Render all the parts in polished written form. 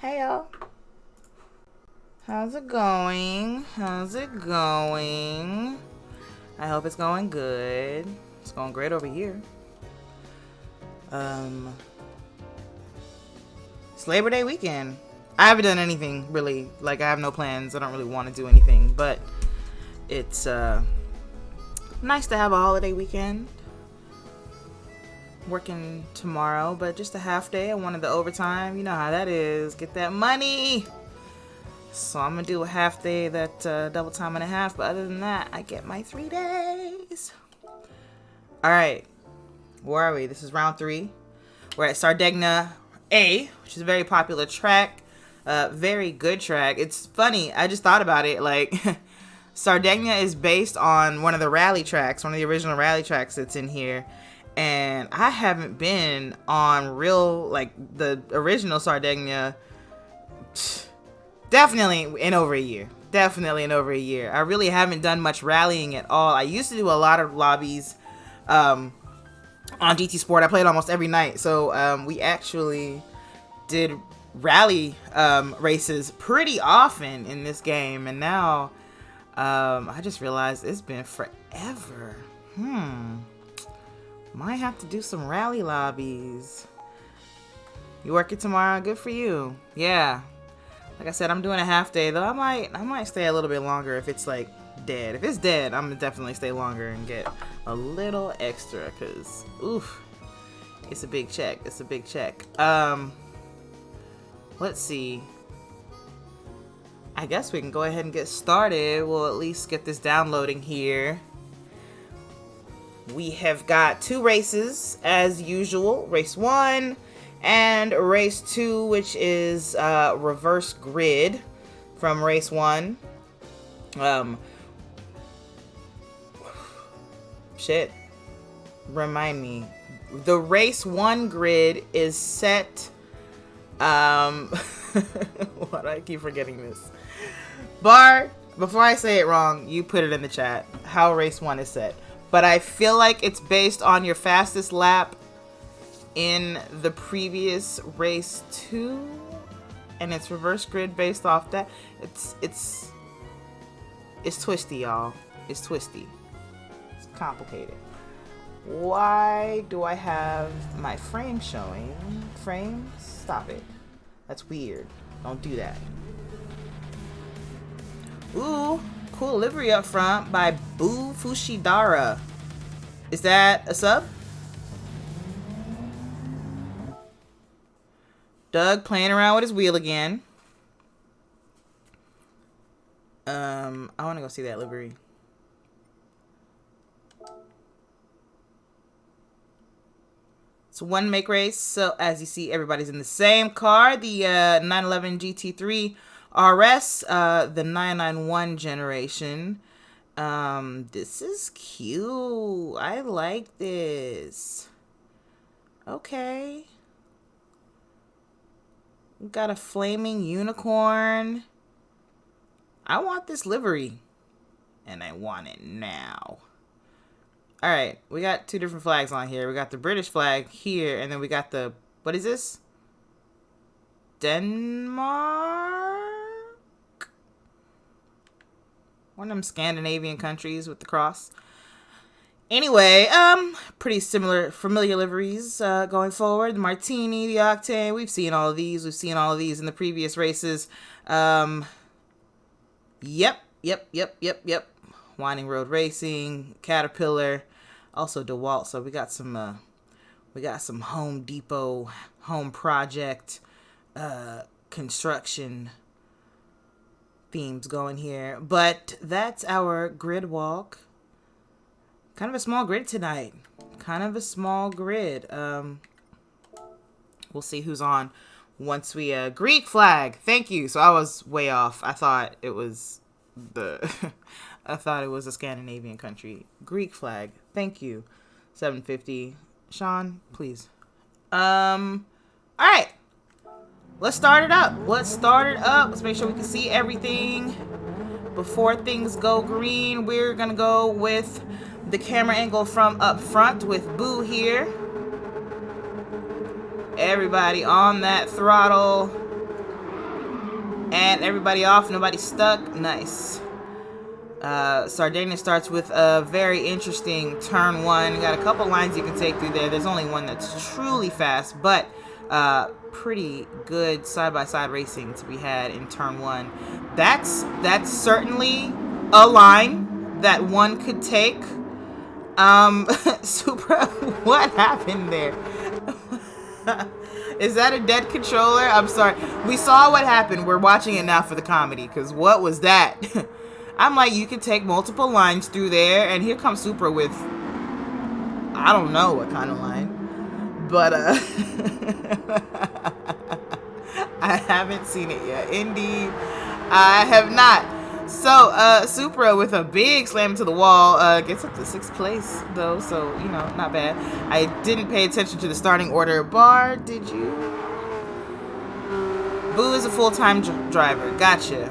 Hey y'all. How's it going? How's it going? I hope it's going good. It's going great over here. It's Labor Day weekend. I haven't done anything really. Like, I have no plans. I don't really want to do anything, but it's nice to have a holiday weekend. Working tomorrow, but just a half day. I wanted the overtime. You know how that is. Get that money. So I'm gonna do a half day, that double time and a half. But other than that, I get my 3 days. All right, where are we? This is round 3. We're at Sardegna A, which is a very popular track. Very good track. It's funny. I just thought about it. Like, Sardegna is based on one of the rally tracks, one of the original rally tracks that's in here. And I haven't been on real, like, the original Sardegna, definitely in over a year. Definitely in over a year. I really haven't done much rallying at all. I used to do a lot of lobbies on GT Sport. I played almost every night. So we actually did rally races pretty often in this game. And now I just realized it's been forever. Might have to do some rally lobbies. You working tomorrow? Good for you. Yeah. Like I said, I'm doing a half day though. I might stay a little bit longer if it's like dead. If it's dead, I'm gonna definitely stay longer and get a little extra, cause oof, it's a big check. It's a big check. Let's see. I guess we can go ahead and get started. We'll at least get this downloading here. We have got 2 races as usual. Race 1 and race 2, which is reverse grid from race 1. Remind me. The race 1 grid is set. What? I keep forgetting this. Bar, before I say it wrong, you put it in the chat how race 1 is set. But I feel like it's based on your fastest lap in the previous race 2, and it's reverse grid based off that. It's twisty, y'all. It's twisty. It's complicated. Why do I have my frame showing? Frame? Stop it. That's weird. Don't do that. Ooh. Cool livery up front by Boo Fushidara. Is that a sub? Doug playing around with his wheel again. I want to go see that livery. It's a 1 make race. So as you see, everybody's in the same car. The 911 GT3 RS, the 991 generation. This is cute. I like this. Okay. We got a flaming unicorn. I want this livery. And I want it now. Alright, we got 2 different flags on here. We got the British flag here, and then we got the, what is this? Denmark? One of them Scandinavian countries with the cross. Anyway, pretty familiar liveries going forward. The Martini, the Octane, we've seen all of these. We've seen all of these in the previous races. Yep. Winding Road Racing, Caterpillar, also DeWalt. So we got some Home Depot, Home Project, construction themes going here, but that's our grid walk. Kind of a small grid tonight. Kind of a small grid. We'll see who's on once we Greek flag. Thank you. So I was way off. I thought it was I thought it was a Scandinavian country. Greek flag. Thank you. 750. Sean, please. All right. Let's start it up. Let's make sure we can see everything before things go green. We're going to go with the camera angle from up front with Boo here. Everybody on that throttle. And everybody off, nobody stuck. Nice. Sardegna starts with a very interesting turn one. Got a couple lines you can take through there. There's only one that's truly fast, but pretty good side-by-side racing to be had in turn one. That's certainly a line that one could take. Supra, what happened there? Is that a dead controller? I'm sorry. We saw what happened. We're watching it now for the comedy, because what was that? I'm like, you can take multiple lines through there, and here comes Supra with, I don't know what kind of line, but I haven't seen it yet. Indeed, I have not. So, Supra with a big slam into the wall, gets up to 6th place, though, so, you know, not bad. I didn't pay attention to the starting order. Bar, did you? Boo is a full-time driver. Gotcha,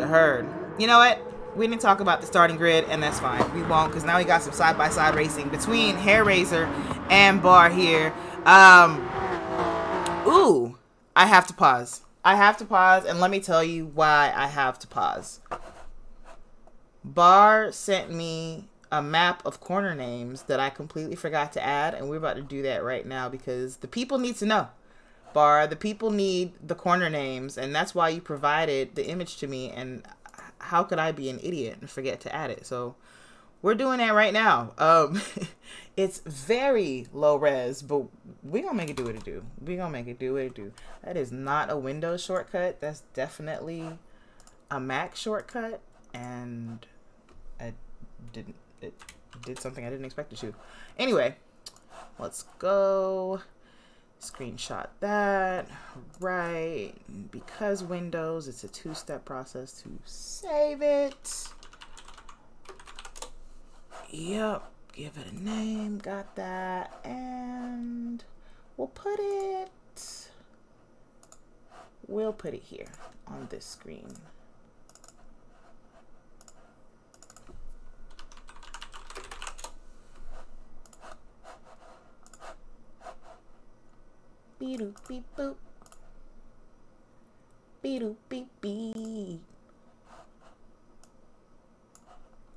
heard. You know what? We didn't talk about the starting grid, and that's fine. We won't, because now we got some side-by-side racing between Hair Razor and Bar here. Ooh, I have to pause. And let me tell you why I have to pause. Bar sent me a map of corner names that I completely forgot to add, and we're about to do that right now because the people need to know. Bar, the people need the corner names, and that's why you provided the image to me, and how could I be an idiot and forget to add it? So we're doing that right now. It's very low res, but we're going to make it do what it do. That is not a Windows shortcut. That's definitely a Mac shortcut, and it did something I didn't expect it to. Anyway, let's go. Screenshot that. Right. Because Windows, it's a 2-step process to save it. Yep. Give it a name. Got that. And we'll put it here on this screen. Beep beep boop. Beep beep beep.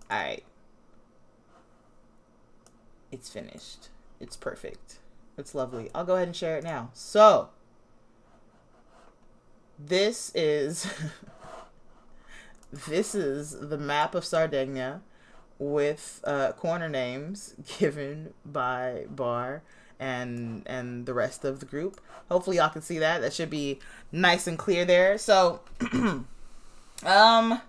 Alright. It's finished. It's perfect. It's lovely. I'll go ahead and share it now. So, this is the map of Sardegna with corner names given by Bar and the rest of the group. Hopefully y'all can see that. That should be nice and clear there. So, let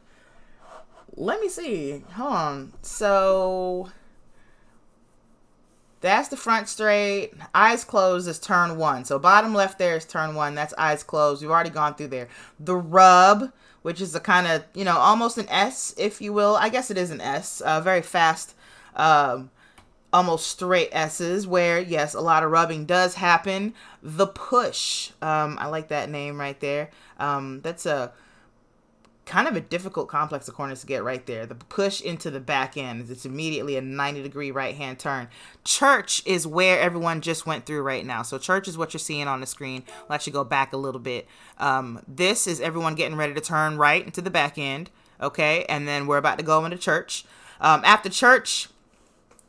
me see. Hold on. So, that's the front straight. Eyes closed is turn one. So bottom left there is turn one. That's eyes closed. We've already gone through there. The rub, which is a kind of, you know, almost an S, if you will. I guess it is an S. Very fast, almost straight S's where, yes, a lot of rubbing does happen. The push. I like that name right there. That's a kind of a difficult complex of corners to get right there. The push into the back end, it's immediately a 90-degree right-hand turn. Church is where everyone just went through right now. So church is what you're seeing on the screen. I'll actually go back a little bit. This is everyone getting ready to turn right into the back end. Okay, and then we're about to go into church. After church,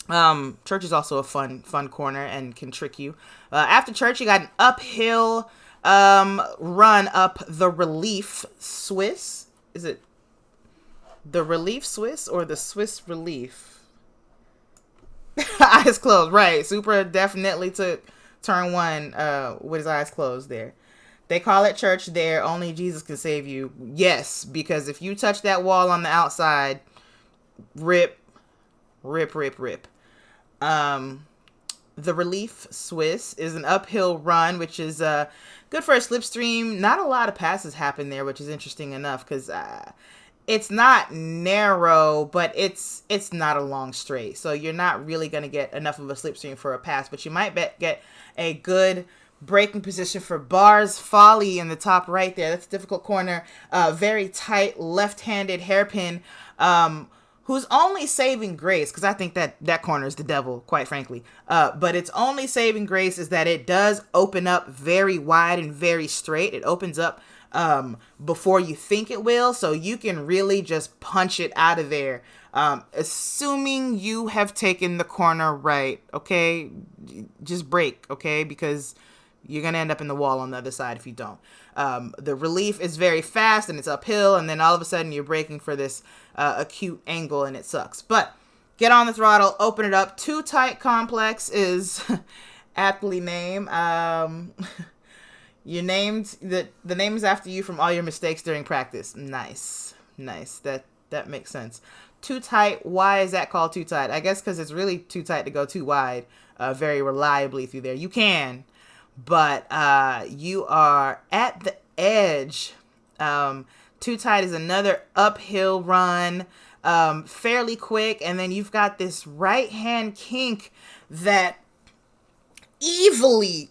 church is also a fun corner and can trick you. After church, you got an uphill run up the relief Swiss. Is it the relief Swiss or the Swiss relief? Eyes closed, right. Supra definitely took turn one with his eyes closed there. They call it church there. Only Jesus can save you. Yes, because if you touch that wall on the outside, rip. The relief Swiss is an uphill run, which is good for a slipstream. Not a lot of passes happen there, which is interesting enough because it's not narrow, but it's not a long straight. So you're not really going to get enough of a slipstream for a pass, but you might get a good braking position for Bar's Folly in the top right there. That's a difficult corner. Very tight left-handed hairpin. whose only saving grace, because I think that corner is the devil, quite frankly, but its only saving grace is that it does open up very wide and very straight. It opens up before you think it will, so you can really just punch it out of there, assuming you have taken the corner right. Okay, just brake, okay, because you're gonna end up in the wall on the other side if you don't. The relief is very fast and it's uphill, and then all of a sudden you're braking for this acute angle, and it sucks. But get on the throttle, open it up. Too Tight Complex is aptly named. You named the name is after you from all your mistakes during practice. Nice. That makes sense. Too tight. Why is that called too tight? I guess because it's really too tight to go too wide, very reliably through there. You can, but you are at the edge. Too tight is another uphill run, fairly quick, and then you've got this right hand kink that evilly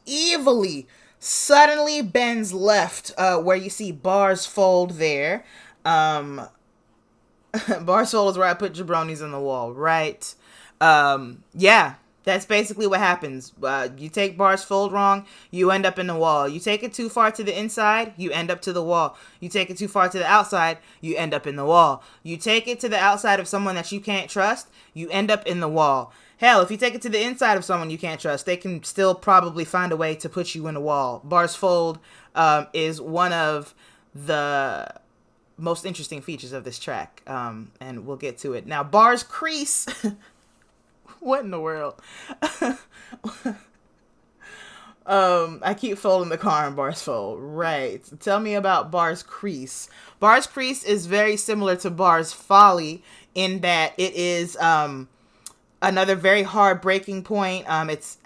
suddenly bends left, where you see bars fold there. Bars fold is where I put jabronis on the wall, right? Yeah, that's basically what happens. You take bars fold wrong, you end up in the wall. You take it too far to the inside, you end up to the wall. You take it too far to the outside, you end up in the wall. You take it to the outside of someone that you can't trust, you end up in the wall. Hell, if you take it to the inside of someone you can't trust, they can still probably find a way to put you in a wall. Bars fold is one of the most interesting features of this track, and we'll get to it. Now, bars crease. What in the world? I keep folding the car and bars fold. Right. Tell me about bars crease. Bars crease is very similar to bars folly in that it is another very hard braking point. It's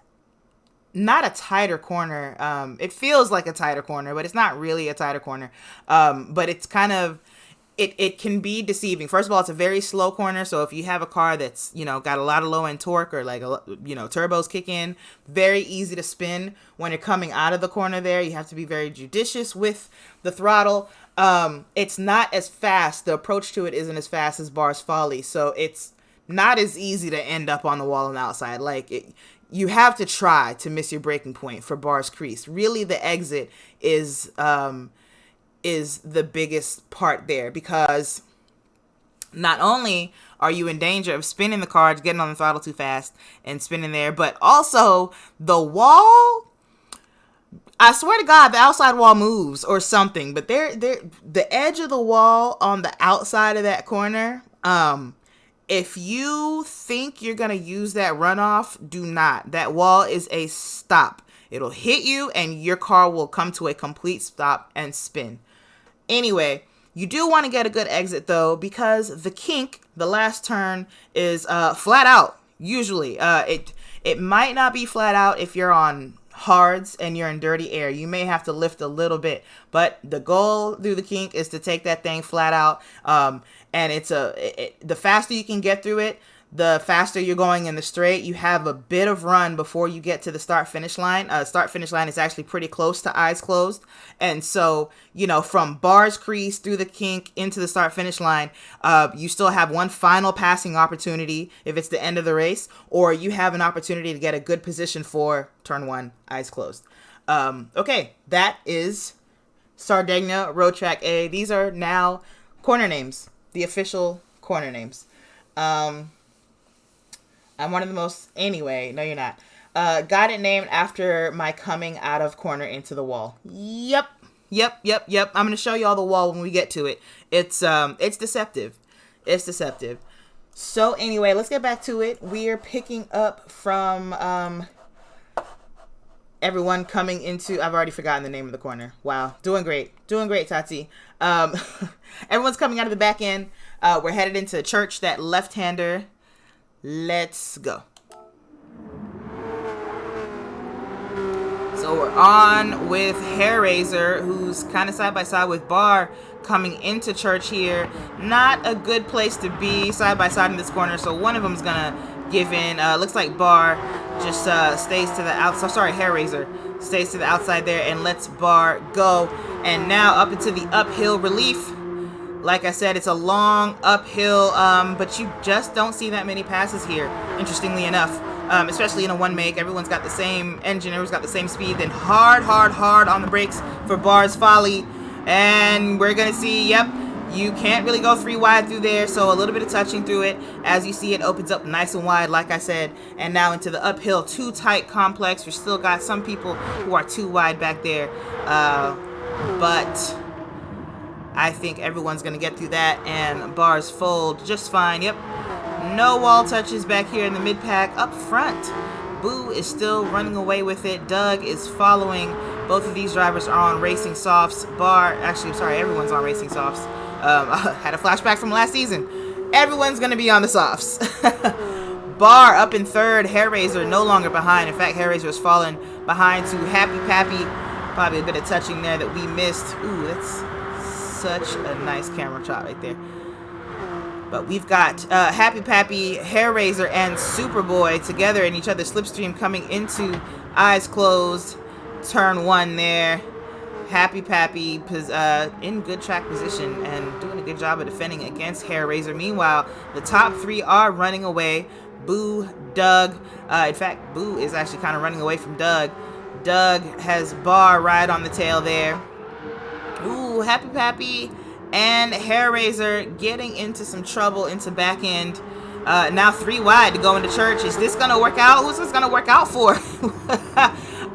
not a tighter corner. It feels like a tighter corner, but it's not really a tighter corner. But it's kind of, it can be deceiving. First of all, it's a very slow corner. So if you have a car that's, got a lot of low end torque, or like, turbos kick in, very easy to spin when you're coming out of the corner there. You have to be very judicious with the throttle. It's not as fast. The approach to it isn't as fast as bars folly. So it's not as easy to end up on the wall on the outside. You have to try to miss your braking point for bars crease. Really, the exit is the biggest part there, because not only are you in danger of spinning the car, getting on the throttle too fast and spinning there, but also the wall, I swear to God, the outside wall moves or something, but the edge of the wall on the outside of that corner, if you think you're going to use that runoff, do not. That wall is a stop. It'll hit you and your car will come to a complete stop and spin. Anyway, you do want to get a good exit though, because the kink, the last turn, is flat out. Usually, it might not be flat out if you're on hards and you're in dirty air. You may have to lift a little bit, but the goal through the kink is to take that thing flat out. And the faster you can get through it, the faster you're going in the straight. You have a bit of run before you get to the start-finish line. Start-finish line is actually pretty close to eyes closed. And so, from bars crease through the kink into the start-finish line, you still have one final passing opportunity if it's the end of the race, or you have an opportunity to get a good position for turn one, eyes closed. Okay, that is Sardegna Rd Track A. These are now corner names, the official corner names. I'm one of the most... Anyway, no, you're not. Got it named after my coming out of corner into the wall. Yep. I'm going to show you all the wall when we get to it. It's deceptive. It's deceptive. So anyway, let's get back to it. We're picking up from everyone coming into... I've already forgotten the name of the corner. Wow. Doing great, Tati. Everyone's coming out of the back end. We're headed into church, that left-hander. Let's go. So we're on with Hair Razor, who's kind of side by side with Bar coming into church here. Not a good place to be side by side in this corner, so one of them's gonna give in. Looks like Bar just stays to the outside. Sorry, Hair Razor stays to the outside there and lets Bar go. And now up into the uphill relief. Like I said, it's a long uphill, but you just don't see that many passes here, interestingly enough. Especially in a one make, everyone's got the same engine, everyone's got the same speed. Then hard on the brakes for Bars Folly. And we're going to see, yep, you can't really go 3 wide through there, so a little bit of touching through it. As you see, it opens up nice and wide, like I said, and now into the uphill, too tight complex. We've still got some people who are too wide back there, but I think everyone's going to get through that, and Bars fold just fine. Yep, no wall touches back here in the mid-pack. Up front, Boo is still running away with it. Doug is following. Both of these drivers are on racing softs. Actually, I'm sorry, everyone's on racing softs. I had a flashback from last season. Everyone's going to be on the softs. Bar up in third. Hairraiser no longer behind. In fact, Hairraiser has fallen behind to Happy Pappy. Probably a bit of touching there that we missed. Ooh, that's such a nice camera shot right there. But we've got Happy Pappy, Hairraiser, and Superboy together in each other's slipstream coming into Eyes Closed. Turn 1 there. Happy Pappy in good track position and doing a good job of defending against Hairraiser. Meanwhile, the top 3 are running away. Boo, Doug. In fact, Boo is actually kind of running away from Doug. Doug has Bar right on the tail there. Ooh, Happy Pappy and Hairraiser getting into some trouble into back end. Now 3 wide to go into church. Is this going to work out? Who's this going to work out for?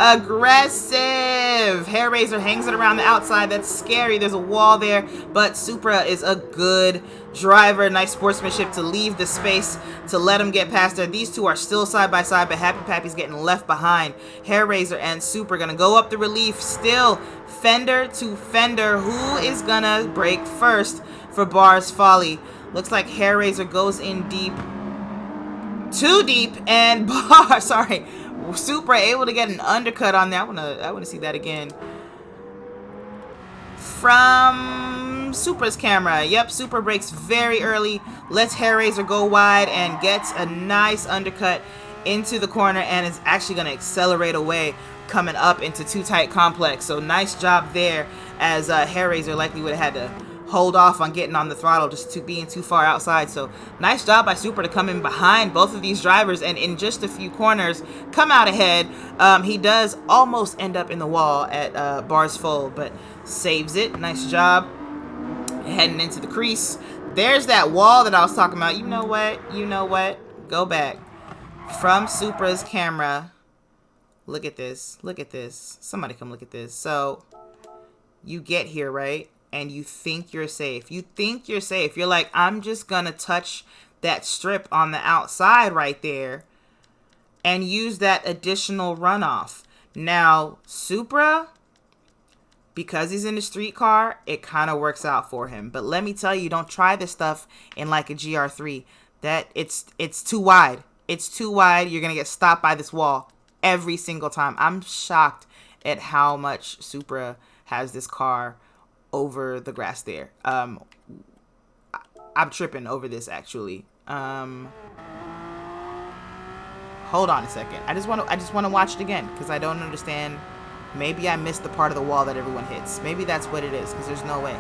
Aggressive. Hairraiser hangs it around the outside. That's scary. There's a wall there, but Supra is a good driver. Nice sportsmanship to leave the space to let him get past there. These two are still side by side, but Happy Pappy's getting left behind. Hairraiser and Supra gonna go up the relief. Still fender to fender. Who is gonna break first for Bars Folly? Looks like Hairraiser goes in deep. Too deep, and Supra able to get an undercut on that. I wanna see that again. From Supra's camera. Yep, Supra breaks very early. Lets Hairraiser go wide and gets a nice undercut into the corner and is actually gonna accelerate away coming up into Too Tight Complex. So nice job there, as Hairraiser likely would have had to hold off on getting on the throttle just to being too far outside. So nice job by Supra to come in behind both of these drivers and in just a few corners come out ahead. He does almost end up in the wall at Bars Fold, but saves it. Nice job heading into the crease. There's that wall that I was talking about. You know what? Go back. From Supra's camera. Look at this. Somebody come look at this. So you get here, right? And you think you're safe. You're like, I'm just gonna touch that strip on the outside right there and use that additional runoff. Now, Supra, because he's in the street car, it kind of works out for him. But let me tell you, don't try this stuff in like a GR3. It's too wide. It's too wide. You're gonna get stopped by this wall every single time. I'm shocked at how much Supra has this car over the grass there. I'm tripping over this actually. Hold on a second. I just want to watch it again because I don't understand. Maybe I missed the part of the wall that everyone hits. Maybe that's what it is, because there's no way.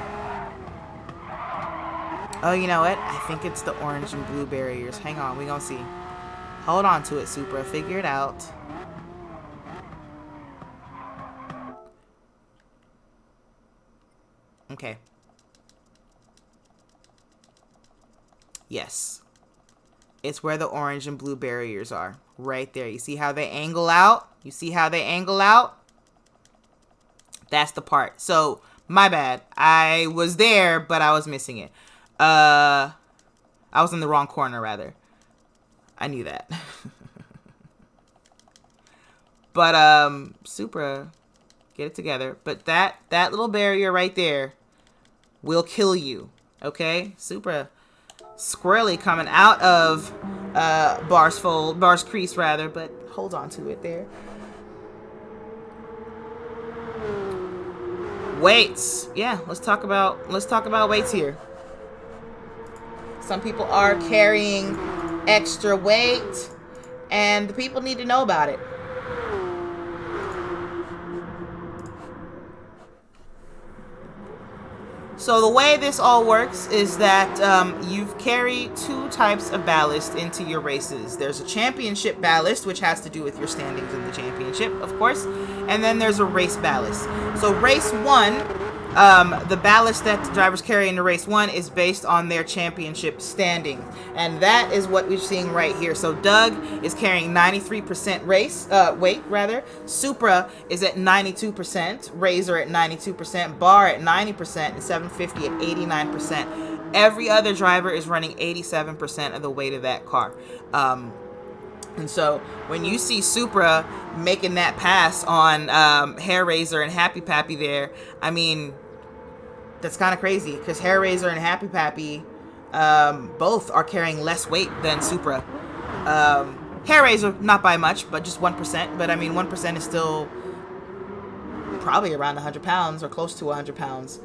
Oh, you know what? I think it's the orange and blue barriers. Hang on, we gonna see. Hold on to it, Supra. Figure it out. Okay. Yes. It's where the orange and blue barriers are. Right there. You see how they angle out? That's the part. So, my bad. I was there, but I was missing it. I was in the wrong corner, rather. I knew that. But, Supra, get it together. But that little barrier right there will kill you. Okay? Supra squirrely coming out of Bar's crease, rather, but hold on to it there. Weights. Yeah, let's talk about weights here. Some people are carrying extra weight, and the people need to know about it. So the way this all works is that you carry 2 types of ballast into your races. There's a championship ballast, which has to do with your standings in the championship, of course. And then there's a race ballast. So race 1, the ballast that the drivers carry into race 1 is based on their championship standing. And that is what we're seeing right here. So Doug is carrying 93% weight. Supra is at 92%, Razor at 92%, Bar at 90%, and 750 at 89%. Every other driver is running 87% of the weight of that car. And so when you see Supra making that pass on Hair Razor and Happy Pappy there, I mean, that's kind of crazy because Hair Razor and Happy Pappy both are carrying less weight than Supra. Hair Razor, not by much, but just 1%. But I mean, 1% is still probably around 100 pounds or close to 100 pounds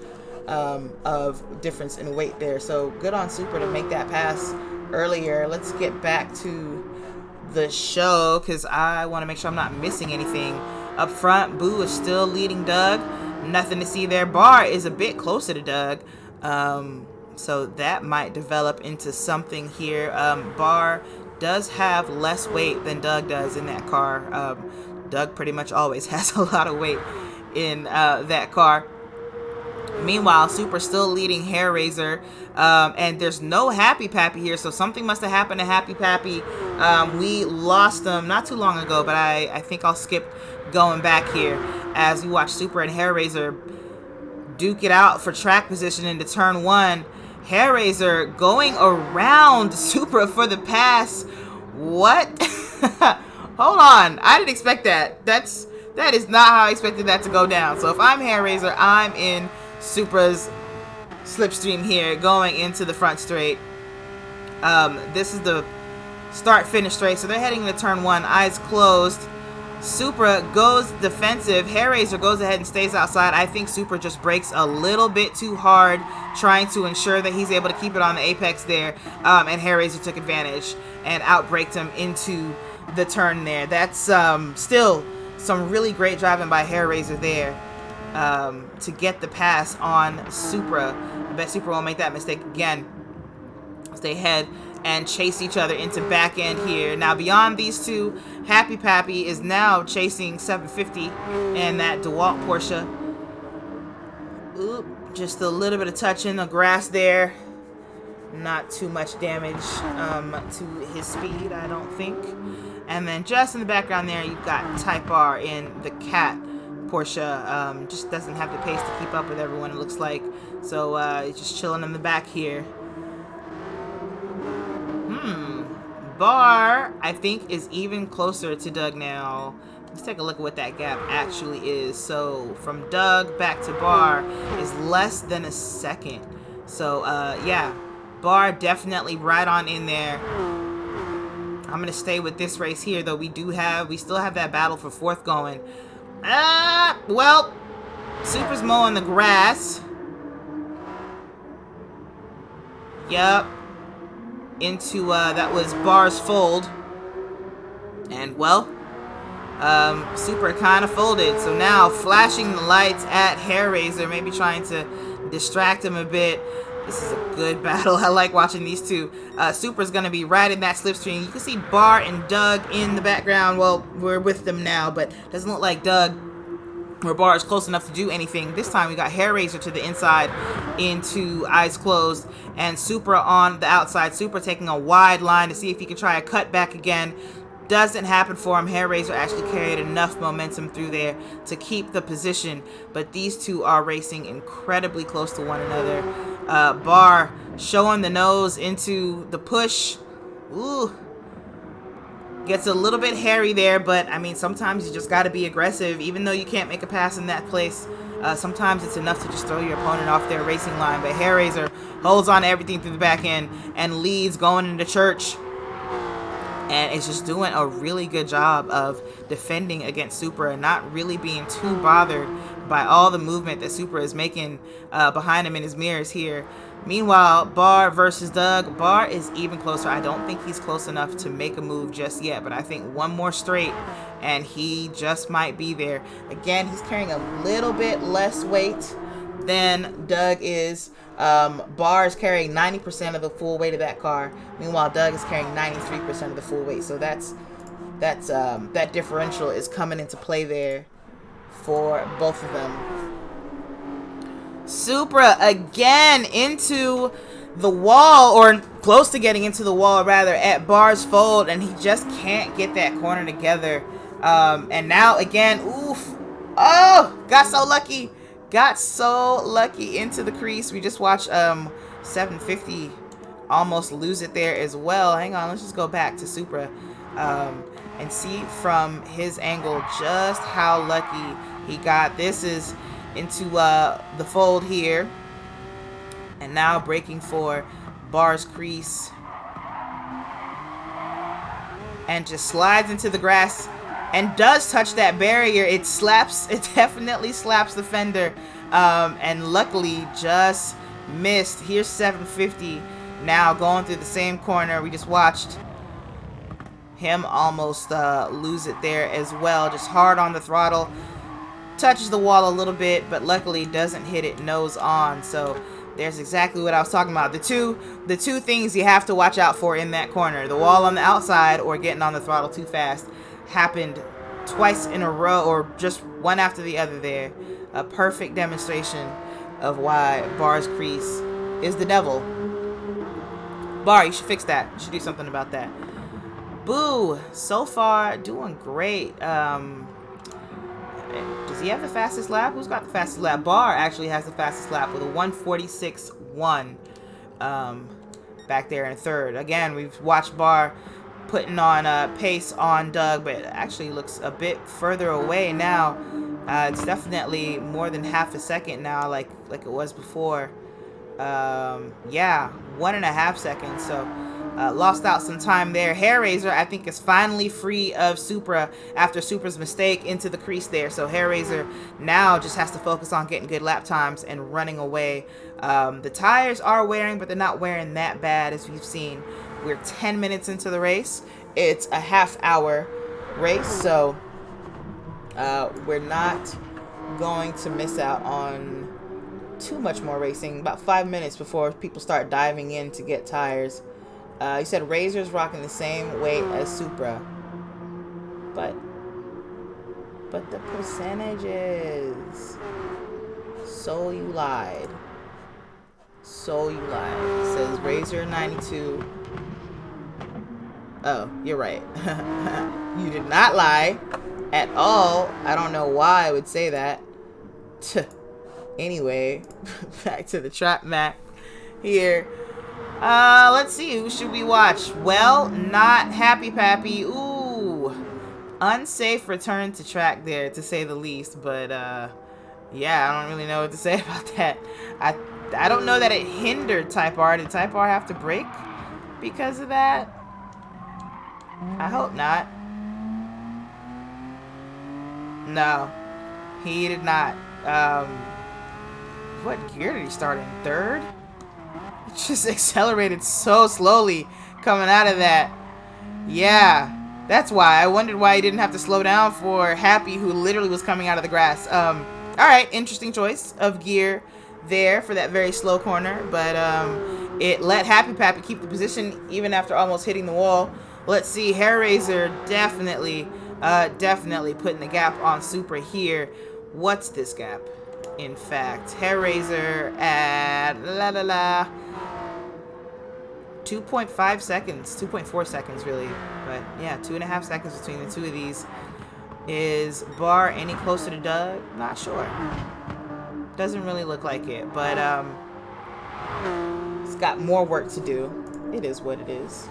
of difference in weight there. So good on Supra to make that pass earlier. Let's get back to the show because I want to make sure I'm not missing anything. Up front, Boo is still leading Doug. Nothing to see there. Bar is a bit closer to Doug. So that might develop into something here. Bar does have less weight than Doug does in that car. Doug pretty much always has a lot of weight in that car. Meanwhile, Super still leading Hair Razor, and there's no Happy Pappy here, so something must have happened to Happy Pappy. We lost them not too long ago, but I think I'll skip going back here as we watch Super and Hair Razor duke it out for track position into turn 1. Hair Razor going around Supra for the pass. What? Hold on. I didn't expect that. That is not how I expected that to go down. So if I'm Hair Razor, I'm in Supra's slipstream here going into the front straight. This is the start-finish straight. So they're heading to turn 1. Eyes closed. Supra goes defensive. Hair Razor goes ahead and stays outside. I think Supra just brakes a little bit too hard, trying to ensure that he's able to keep it on the apex there. And Hair Razor took advantage and outbraked him into the turn there. That's still some really great driving by Hair Razor there to get the pass on Supra. I bet Supra won't make that mistake again as they head and chase each other into back end here. Now beyond these two, Happy Pappy is now chasing 750 and that DeWalt Porsche. Oop, just a little bit of touch in the grass there. Not too much damage to his speed, I don't think. And then just in the background there, you've got Type R in the Cat Porsche. Just doesn't have the pace to keep up with everyone, it looks like. So he's just chilling in the back here. Bar, I think, is even closer to Doug now. Let's take a look at what that gap actually is. So from Doug back to Bar is less than a second. So yeah, Bar definitely right on in there. I'm gonna stay with this race here, though. We still have that battle for fourth going. Well, Super's mowing the grass. Yep. Into that was Bar's fold, and well, Super kind of folded. So now flashing the lights at Hair Razor, maybe trying to distract him a bit. This is a good battle. I like watching these two. Super's gonna be right in that slipstream. You can see Bar and Doug in the background. Well, we're with them now, but doesn't look like Doug or Bar is close enough to do anything. This time we got Hair Razor to the inside into Eyes Closed, and Supra on the outside. Supra taking a wide line to see if he can try a cut back again. Doesn't happen for him. Hair Razor actually carried enough momentum through there to keep the position, but these two are racing incredibly close to one another. Bar showing the nose into the push. Ooh. Gets a little bit hairy there, but I mean, sometimes you just got to be aggressive. Even though you can't make a pass in that place, sometimes it's enough to just throw your opponent off their racing line. But Hair Razor holds on to everything through the back end and leads going into church. And it's just doing a really good job of defending against Supra and not really being too bothered by all the movement that Supra is making behind him in his mirrors here. Meanwhile, Bar versus Doug. Bar is even closer. I don't think he's close enough to make a move just yet, but I think one more straight and he just might be there. Again, he's carrying a little bit less weight than Doug is. Bar is carrying 90% of the full weight of that car. Meanwhile, Doug is carrying 93% of the full weight. So that differential is coming into play there for both of them. Supra again into the wall, or close to getting into the wall rather, at Bar's fold, and he just can't get that corner together. And now again, oof. Oh, got so lucky. Got so lucky into the crease. We just watched 750 almost lose it there as well. Hang on, let's just go back to Supra and see from his angle just how lucky he got. This is into the fold here, and now braking for Bar's crease, and just slides into the grass and does touch that barrier. It definitely slaps the fender, and luckily just missed. Here's 750 now going through the same corner. We just watched him almost lose it there as well. Just hard on the throttle, touches the wall a little bit, but luckily doesn't hit it nose on. So there's exactly what I was talking about. The two things you have to watch out for in that corner: the wall on the outside or getting on the throttle too fast. Happened twice in a row, or just one after the other there. A perfect demonstration of why Bar's crease is the devil. Bar, you should fix that. You should do something about that. Boo, so far doing great. Does he have the fastest lap? Who's got the fastest lap? Bar actually has the fastest lap with a 1:46.1 back there in third. Again, we've watched Bar putting on pace on Doug, but it actually looks a bit further away now. It's definitely more than half a second now, like it was before. Yeah, 1.5 seconds. So lost out some time there. Hair Raiser, I think, is finally free of Supra after Supra's mistake into the crease there. So Hair Raiser now just has to focus on getting good lap times and running away. The tires are wearing, but they're not wearing that bad, as we've seen. We're 10 minutes into the race. It's a half-hour race, so we're not going to miss out on too much more racing. About 5 minutes before people start diving in to get tires. You said Razor's rocking the same weight as Supra, but the percentages. So you lied. So you lied. It says Razor 92. Oh, you're right. You did not lie at all. I don't know why I would say that. Anyway, back to the track map here. Let's see, who should we watch? Well, not Happy Pappy. Ooh, unsafe return to track there, to say the least. But yeah, I don't really know what to say about that. I don't know that it hindered Type R. Did Type R have to brake because of that? I hope not. No, he did not. What gear did he start in? Third? He just accelerated so slowly coming out of that. Yeah, that's why. I wondered why he didn't have to slow down for Happy, who literally was coming out of the grass. Alright, interesting choice of gear there for that very slow corner. But it let Happy Pappy keep the position even after almost hitting the wall. Let's see, Hair Raiser definitely putting the gap on Supra here. What's this gap? In fact, Hair Raiser at 2.5 seconds, 2.4 seconds really, but yeah, 2.5 seconds between the two of these. Is Bar any closer to Doug? Not sure. Doesn't really look like it, but it's got more work to do. It is what it is.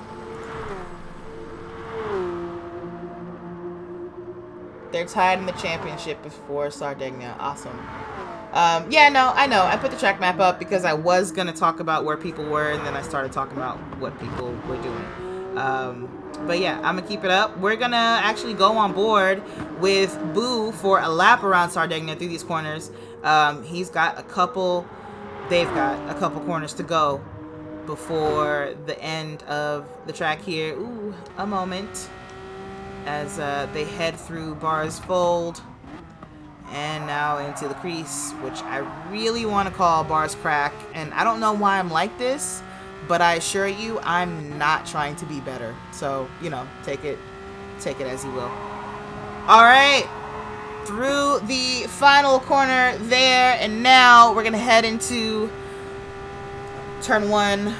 They're tied in the championship before Sardegna. Awesome. Yeah, no, I know. I put the track map up because I was going to talk about where people were, and then I started talking about what people were doing. But yeah, I'm going to keep it up. We're going to actually go on board with Boo for a lap around Sardegna through these corners. They've got a couple corners to go before the end of the track here. Ooh, a moment. As they head through Bar's fold. And now into the crease, which I really want to call Bars Crack. And I don't know why I'm like this, but I assure you I'm not trying to be better. So, you know, take it as you will. All right, through the final corner there, and now we're gonna head into turn 1.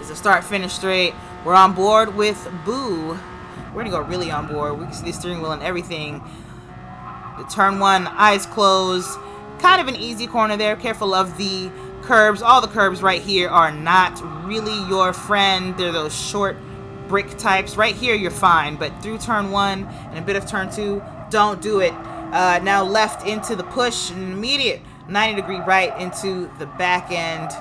Is a start-finish straight. We're on board with Boo. We're gonna go really on board. We can see the steering wheel and everything. The turn 1, eyes closed. Kind of an easy corner there. Careful of the curbs. All the curbs right here are not really your friend. They're those short brick types. Right here you're fine, but through turn 1 and a bit of turn 2, don't do it. Now left into the push, an immediate 90-degree right into the back end.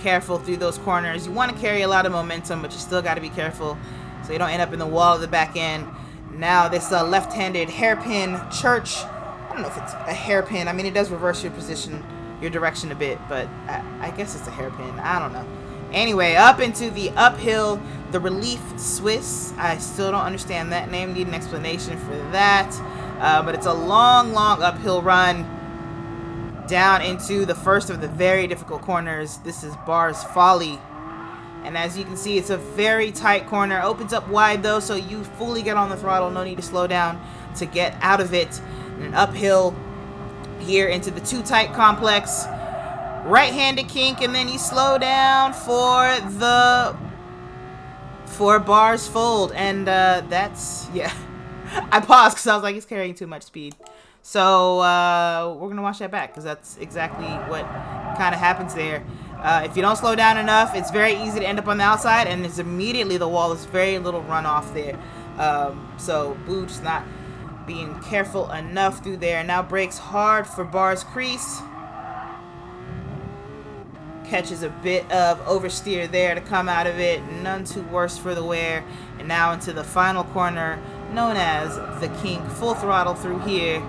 Careful through those corners. You want to carry a lot of momentum, but you still got to be careful so you don't end up in the wall of the back end. Now this left-handed hairpin church. I don't know if it's a hairpin. I mean, it does reverse your position, your direction a bit, but I guess it's a hairpin. I don't know. Anyway, up into the uphill, the Relief Swiss. I still don't understand that name. Need an explanation for that. But it's a long, long uphill run down into the first of the very difficult corners. This is Bars Folly. And as you can see, it's a very tight corner. Opens up wide though, so you fully get on the throttle. No need to slow down to get out of it. And an uphill here into the too tight complex. Right-handed kink, and then you slow down for Bars Fold. And that's, yeah. I paused because I was like, he's carrying too much speed. So we're going to watch that back because that's exactly what kind of happens there. If you don't slow down enough, it's very easy to end up on the outside, and it's immediately the wall. There's very little runoff there. So Boo just not being careful enough through there. Now brakes hard for Bars Crease. Catches a bit of oversteer there to come out of it. None too worse for the wear. And now into the final corner known as the kink. Full throttle through here.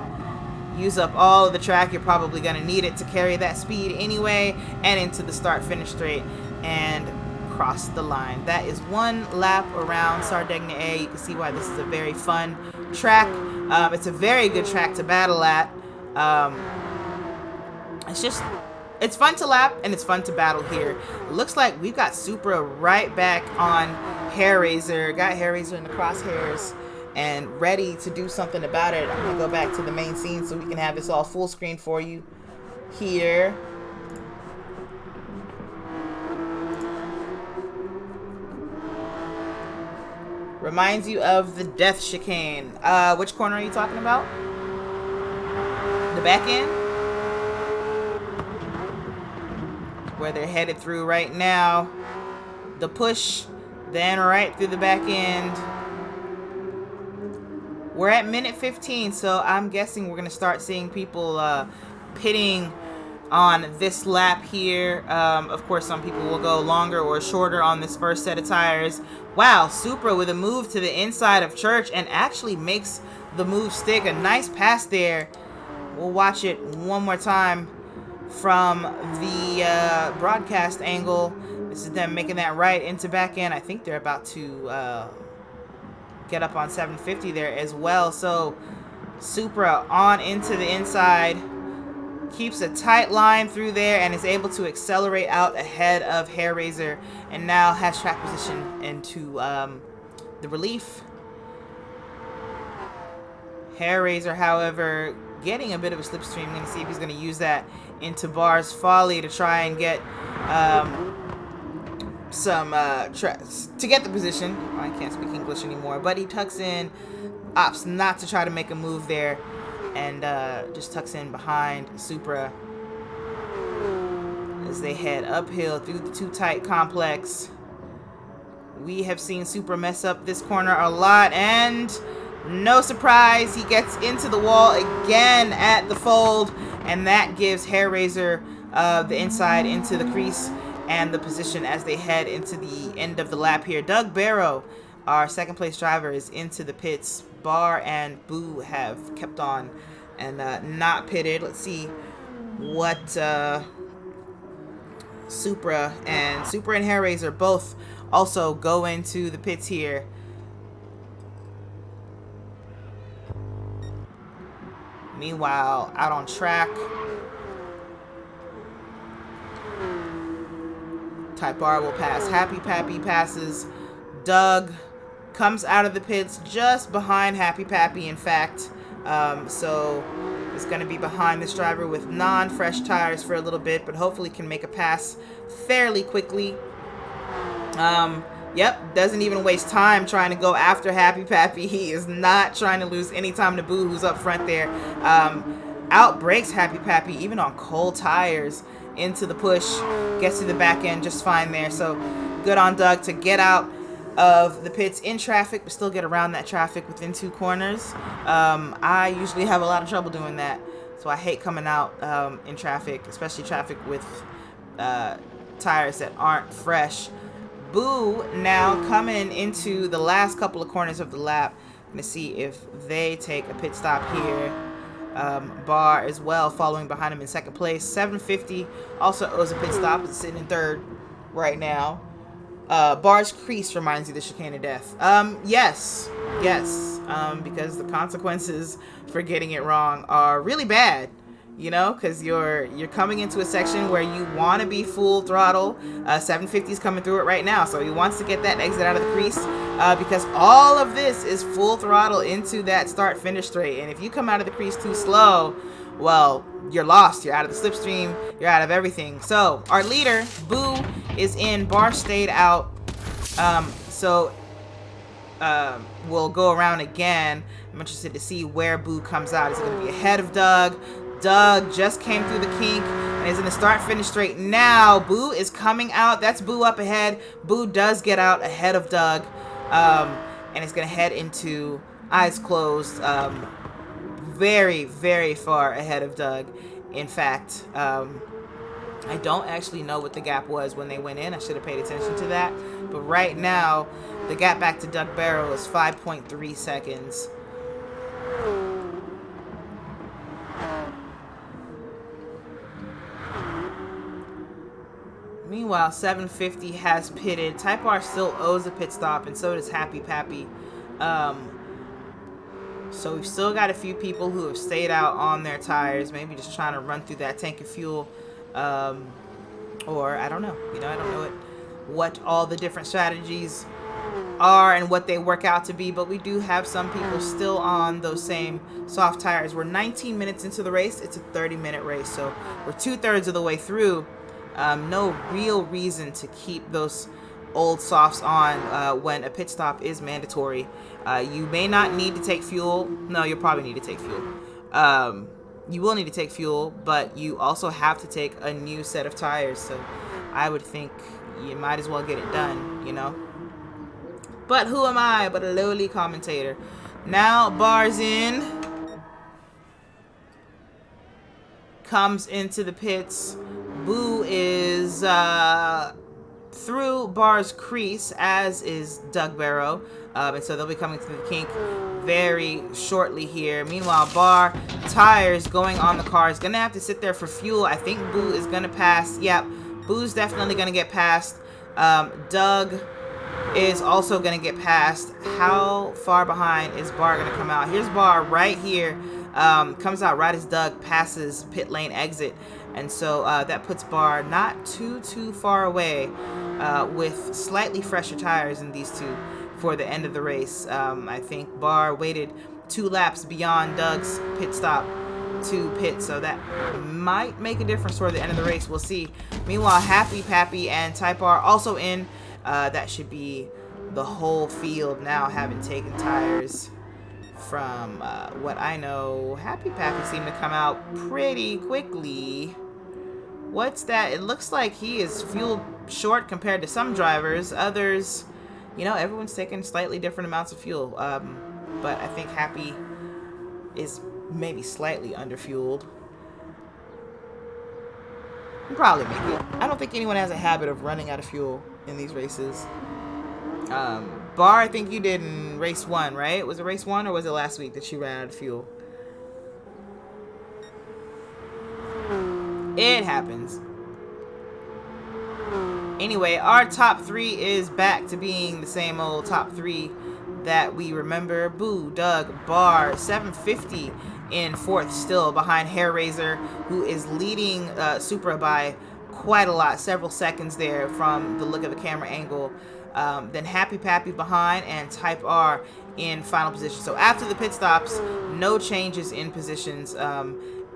Use up all of the track. You're probably going to need it to carry that speed anyway. And into the start-finish straight and cross the line. That is one lap around Sardegna A. You can see why this is a very fun track. It's a very good track to battle at. It's fun to lap and it's fun to battle here. It looks like we've got Supra right back on Hairraiser. Got Hairraiser in the crosshairs and ready to do something about it. I'm gonna go back to the main scene so we can have this all full screen for you here. Reminds you of the death chicane. Which corner are you talking about? The back end? Where they're headed through right now. The push, then right through the back end. We're at minute 15, so I'm guessing we're going to start seeing people pitting on this lap here. Of course, some people will go longer or shorter on this first set of tires. Wow, Supra with a move to the inside of Church and actually makes the move stick. A nice pass there. We'll watch it one more time from the broadcast angle. This is them making that right into back end. I think they're about to get up on 750 there as well. So Supra on into the inside, keeps a tight line through there and is able to accelerate out ahead of Hairraiser, and now has track position into the Relief. Hairraiser, however, getting a bit of a slipstream. I'm going to see if he's going to use that into Bars Folly to try and get to get the position. I can't speak English anymore, but he tucks in, opts not to try to make a move there, and just tucks in behind Supra as they head uphill through the too tight complex. We have seen Supra mess up this corner a lot, and no surprise, he gets into the wall again at the fold, and that gives Hairraiser the inside into the crease and the position as they head into the end of the lap here. Doug Barrow, our second place driver, is into the pits. Bar and Boo have kept on and not pitted. Let's see what Supra and Hairraiser both also go into the pits here. Meanwhile, out on track, Type R will pass. Happy Pappy passes Doug, comes out of the pits just behind Happy Pappy, in fact. So it's going to be behind this driver with non-fresh tires for a little bit, but hopefully can make a pass fairly quickly. Yep, doesn't even waste time trying to go after Happy Pappy. He is not trying to lose any time to Boo, who's up front there. Outbreaks Happy Pappy, even on cold tires, into the push. Gets to the back end just fine there. So good on Doug to get out of the pits in traffic, but still get around that traffic within 2 corners. I usually have a lot of trouble doing that, so I hate coming out in traffic, especially traffic with tires that aren't fresh. Boo now coming into the last couple of corners of the lap. Gonna see if they take a pit stop here. Bar as well following behind him in second place. 750 also owes a pit stop. It's sitting in third right now. Bar's crease reminds you of the chicane of death. Yes, because the consequences for getting it wrong are really bad. You know, because you're coming into a section where you want to be full throttle. 750 is coming through it right now, so he wants to get that exit out of the crease because all of this is full throttle into that start-finish straight. And if you come out of the crease too slow, well, you're lost. You're out of the slipstream. You're out of everything. So our leader, Boo, is in. Bar stayed out. We'll go around again. I'm interested to see where Boo comes out. Is it going to be ahead of Doug? Doug just came through the kink and is in the start-finish straight now. Boo is coming out. That's Boo up ahead. Boo does get out ahead of Doug, and is going to head into eyes closed. Very, very far ahead of Doug. In fact, I don't actually know what the gap was when they went in. I should have paid attention to that. But right now, the gap back to Doug Barrow is 5.3 seconds. Meanwhile, 750 has pitted. Type R still owes a pit stop, and so does Happy Pappy. So we've still got a few people who have stayed out on their tires, maybe just trying to run through that tank of fuel. Or I don't know. You know, I don't know what all the different strategies are and what they work out to be, but we do have some people still on those same soft tires. We're 19 minutes into the race. It's a 30-minute race, so we're 2/3 of the way through. No real reason to keep those old softs on when a pit stop is mandatory. You may not need to take fuel. No, you'll probably need to take fuel. You will need to take fuel, but you also have to take a new set of tires. So I would think you might as well get it done, you know. But who am I but a lowly commentator? Now Bar's in. Comes into the pits. Boo is through Bar's crease, as is Doug Barrow. And so they'll be coming through the kink very shortly here. Meanwhile, Bar tires going on the car. Is going to have to sit there for fuel. I think Boo is going to pass. Yep, Boo's definitely going to get passed. Doug is also going to get passed. How far behind is Bar going to come out? Here's Bar right here. Comes out right as Doug passes pit lane exit. And so that puts Bar not too far away with slightly fresher tires than these two for the end of the race. I think Bar waited 2 laps beyond Doug's pit stop to pit, so that might make a difference toward the end of the race. We'll see. Meanwhile, Happy Pappy and Type R also in. That should be the whole field now having taken tires. From what I know, Happy Pappy seemed to come out pretty quickly. What's that? It looks like he is fuel short compared to some drivers. Others, you know, everyone's taking slightly different amounts of fuel. But I think Happy is maybe slightly underfueled. He'll probably make it. I don't think anyone has a habit of running out of fuel in these races. Bar, I think you did in race 1, right? Was it race 1 or was it last week that you ran out of fuel? It happens. Anyway, our top 3 is back to being the same old top 3 that we remember. Boo, Doug, Bar. 750 in fourth still behind Hair Raiser, who is leading Supra by quite a lot, several seconds there from the look of the camera angle. Then Happy Pappy behind, and Type R in final position. So after the pit stops, no changes in positions.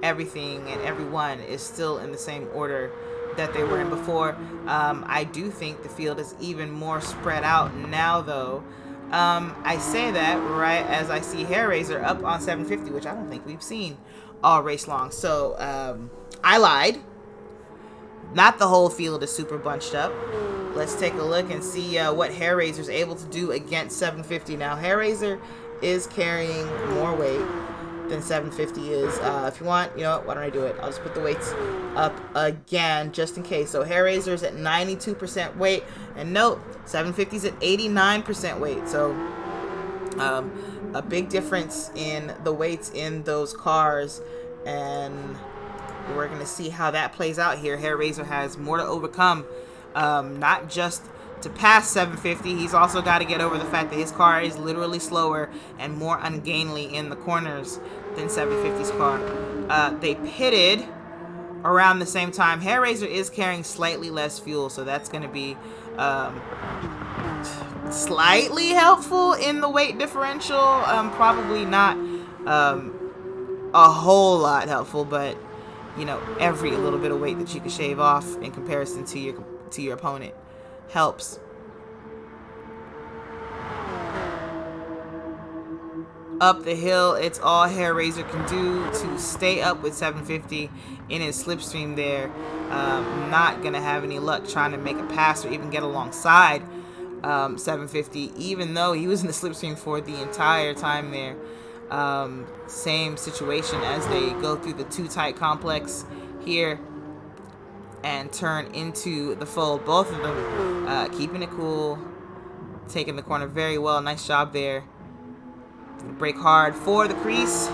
Everything and everyone is still in the same order that they were in before. I do think the field is even more spread out now, though. I say that right as I see Hair Raiser up on 750, which I don't think we've seen all race long. So I lied. Not the whole field is super bunched up. Let's take a look and see what Hair Raiser is able to do against 750. Now, Hair Raiser is carrying more weight than 750 is. If you want, you know what, why don't I do it? I'll just put the weights up again just in case. So Hair Raiser is at 92% weight, and note 750 is at 89% weight. So a big difference in the weights in those cars, and we're going to see how that plays out here. Hair Raiser has more to overcome, not just to pass 750. He's also got to get over the fact that his car is literally slower and more ungainly in the corners than 750's car. They pitted around the same time. Hair Raiser is carrying slightly less fuel, so that's going to be slightly helpful in the weight differential. Probably not a whole lot helpful, but you know, every little bit of weight that you can shave off in comparison to your opponent helps. Up the hill, it's all Hair Raiser can do to stay up with 750 in his slipstream there. Not gonna have any luck trying to make a pass or even get alongside 750, even though he was in the slipstream for the entire time there. Same situation as they go through the too tight complex here and turn into the fold. Both of them keeping it cool, taking the corner very well. Nice job there. Brake hard for the crease.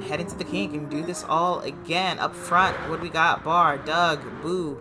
Head into the kink and do this all again. Up front, what do we got? Bar, Doug, Boo.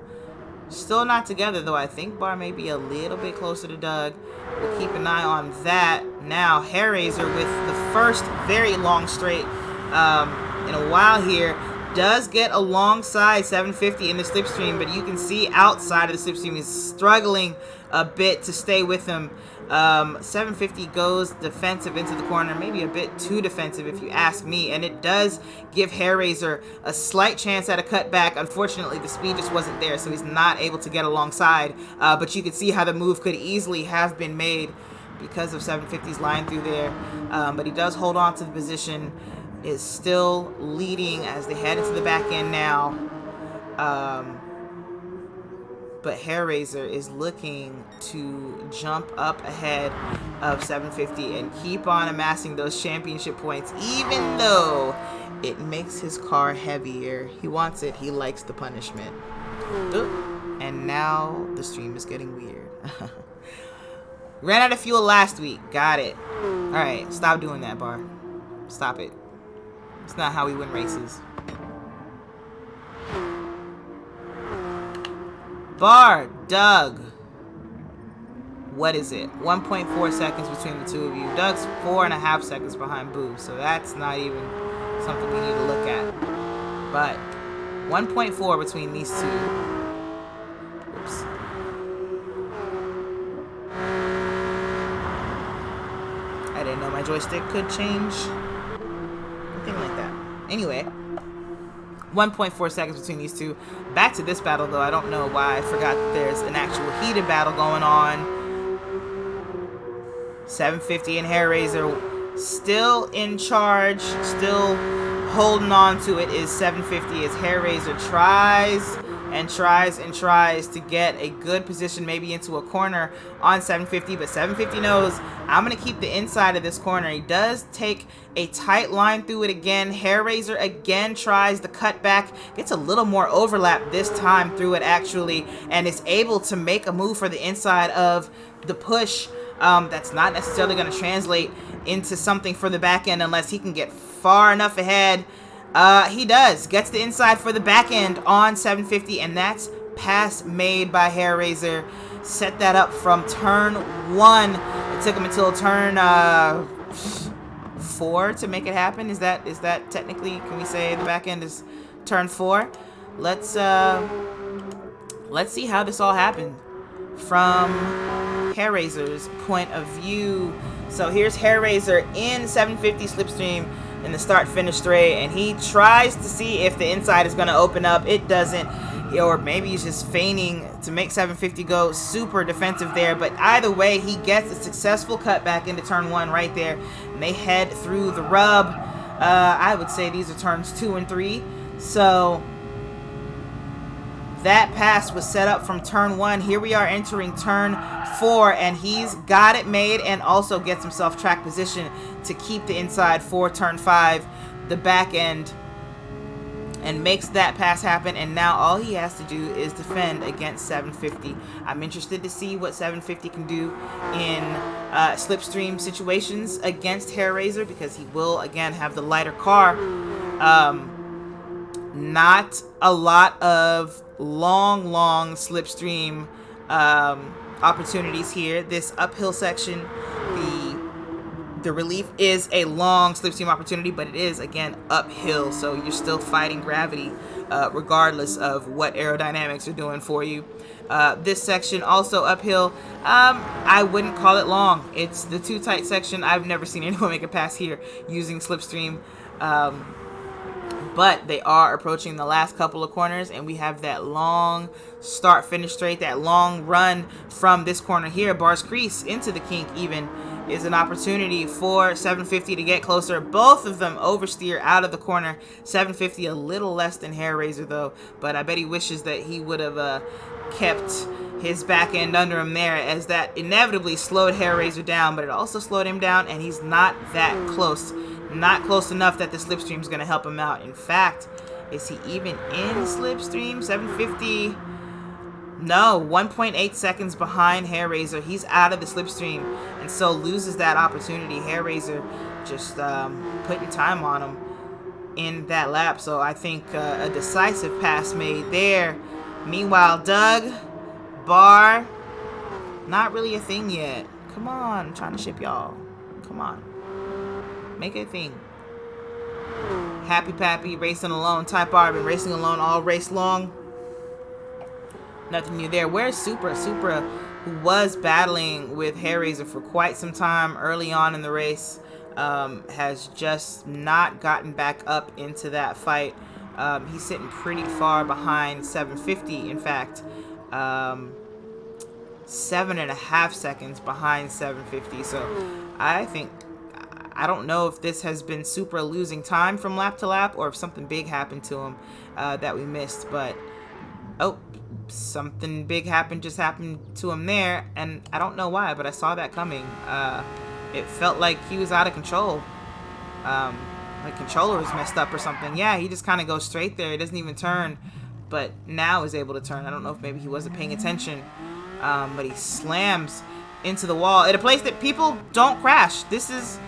Still not together, though. I think Bar may be a little bit closer to Doug. We'll keep an eye on that. Now, Hair Raiser with the first very long straight in a while here. Does get alongside 750 in the slipstream, but you can see outside of the slipstream he's struggling a bit to stay with him. 750 goes defensive into the corner, maybe a bit too defensive if you ask me, and it does give Hair Raiser a slight chance at a cutback. Unfortunately, the speed just wasn't there, so he's not able to get alongside, but you can see how the move could easily have been made because of 750's line through there, but he does hold on to the position, is still leading as they head into the back end now. But Hair Raiser is looking to jump up ahead of 750 and keep on amassing those championship points, even though it makes his car heavier. He wants it. He likes the punishment. And now the stream is getting weird. Ran out of fuel last week. Got it. All right, stop doing that, Bar. Stop it. It's not how we win races. Bar, Doug. What is it? 1.4 seconds between the two of you. Doug's 4.5 seconds behind Boo, so that's not even something we need to look at. But 1.4 between these two. Oops. I didn't know my joystick could change. Anything like that. Anyway. 1.4 seconds between these two. Back to this battle, though. I don't know why I forgot that there's an actual heated battle going on. 750 and Hair Raiser still in charge, still holding on to it is 750 as Hair Raiser tries and tries and tries to get a good position, maybe into a corner on 750, but 750 knows I'm going to keep the inside of this corner. He does take a tight line through it again. Hair Raiser again tries the cutback, gets a little more overlap this time through it actually, and is able to make a move for the inside of the push. That's not necessarily going to translate into something for the back end unless he can get far enough ahead. He does. Gets the inside for the back end on 750, and that's pass made by Hair Raiser. Set that up from turn 1. It took him until turn 4 to make it happen. Is that technically, can we say the back end is turn 4? Let's see how this all happened from Hairraiser's point of view. So here's Hairraiser in 750 slipstream in the start-finish straight, and he tries to see if the inside is going to open up. It doesn't, or maybe he's just feigning to make 750 go super defensive there. But either way, he gets a successful cut back into turn 1 right there, and they head through the rub. I would say these are turns 2 and 3. So that pass was set up from turn 1. Here we are entering turn 4, and he's got it made and also gets himself track position to keep the inside for turn 5, the back end, and makes that pass happen. And now all he has to do is defend against 750. I'm interested to see what 750 can do in slipstream situations against Hairraiser, because he will again have the lighter car. Not a lot of long slipstream opportunities here. This uphill section, the relief is a long slipstream opportunity, but it is again uphill, so you're still fighting gravity regardless of what aerodynamics are doing for you. This section also uphill. I wouldn't call it long. It's the too tight section. I've never seen anyone make a pass here using slipstream. But they are approaching the last couple of corners, and we have that long start finish straight, that long run from this corner here, Bars Crease into the kink even, is an opportunity for 750 to get closer. Both of them oversteer out of the corner. 750 a little less than Hairraiser though, but I bet he wishes that he would have kept his back end under him there, as that inevitably slowed Hairraiser down, but it also slowed him down, and he's not that close. Not close enough that the slipstream is going to help him out. In fact, is he even in slipstream? 750? No, 1.8 seconds behind Hairraiser. He's out of the slipstream, and so loses that opportunity. Hairraiser just putting time on him in that lap. So I think a decisive pass made there. Meanwhile, Doug, Bar, not really a thing yet. Come on, I'm trying to ship y'all. Come on. Make it a thing. Happy Pappy racing alone. Type R been racing alone all race long. Nothing new there. Where's Supra? Supra, who was battling with Hairraiser for quite some time early on in the race, has just not gotten back up into that fight. He's sitting pretty far behind 750. In fact, 7.5 seconds behind 750. So I don't know if this has been Supra losing time from lap to lap, or if something big happened to him that we missed. But, oh, something big just happened to him there, and I don't know why, but I saw that coming. It felt like he was out of control. Like controller was messed up or something. Yeah, he just kind of goes straight there. He doesn't even turn, but now is able to turn. I don't know if maybe he wasn't paying attention, but he slams into the wall at a place that people don't crash. This is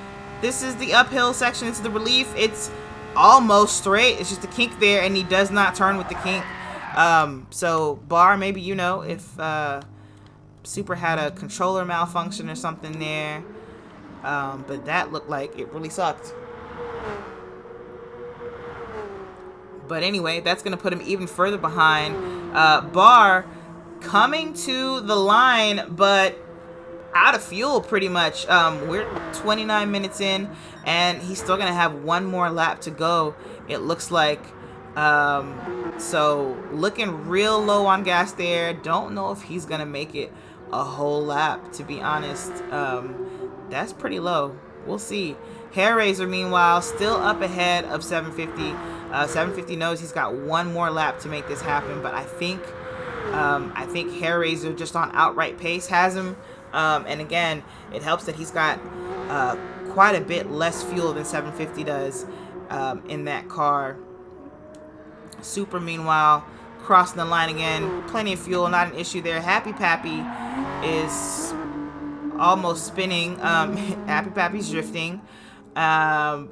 the uphill section. It's the relief. It's almost straight. It's just a kink there, and he does not turn with the kink. So Bar, maybe you know if Super had a controller malfunction or something there, but that looked like it really sucked. But anyway, that's going to put him even further behind. Bar coming to the line, but out of fuel pretty much. We're 29 minutes in, and he's still gonna have one more lap to go, it looks like. So looking real low on gas there. Don't know if he's gonna make it a whole lap, to be honest. That's pretty low. We'll see. Hairraiser, meanwhile, still up ahead of 750. 750 knows he's got one more lap to make this happen, but I think Hairraiser, just on outright pace, has him. And again, it helps that he's got quite a bit less fuel than 750 does in that car. Super, meanwhile, crossing the line again. Plenty of fuel, not an issue there. Happy Pappy is almost spinning. Happy Pappy's drifting. And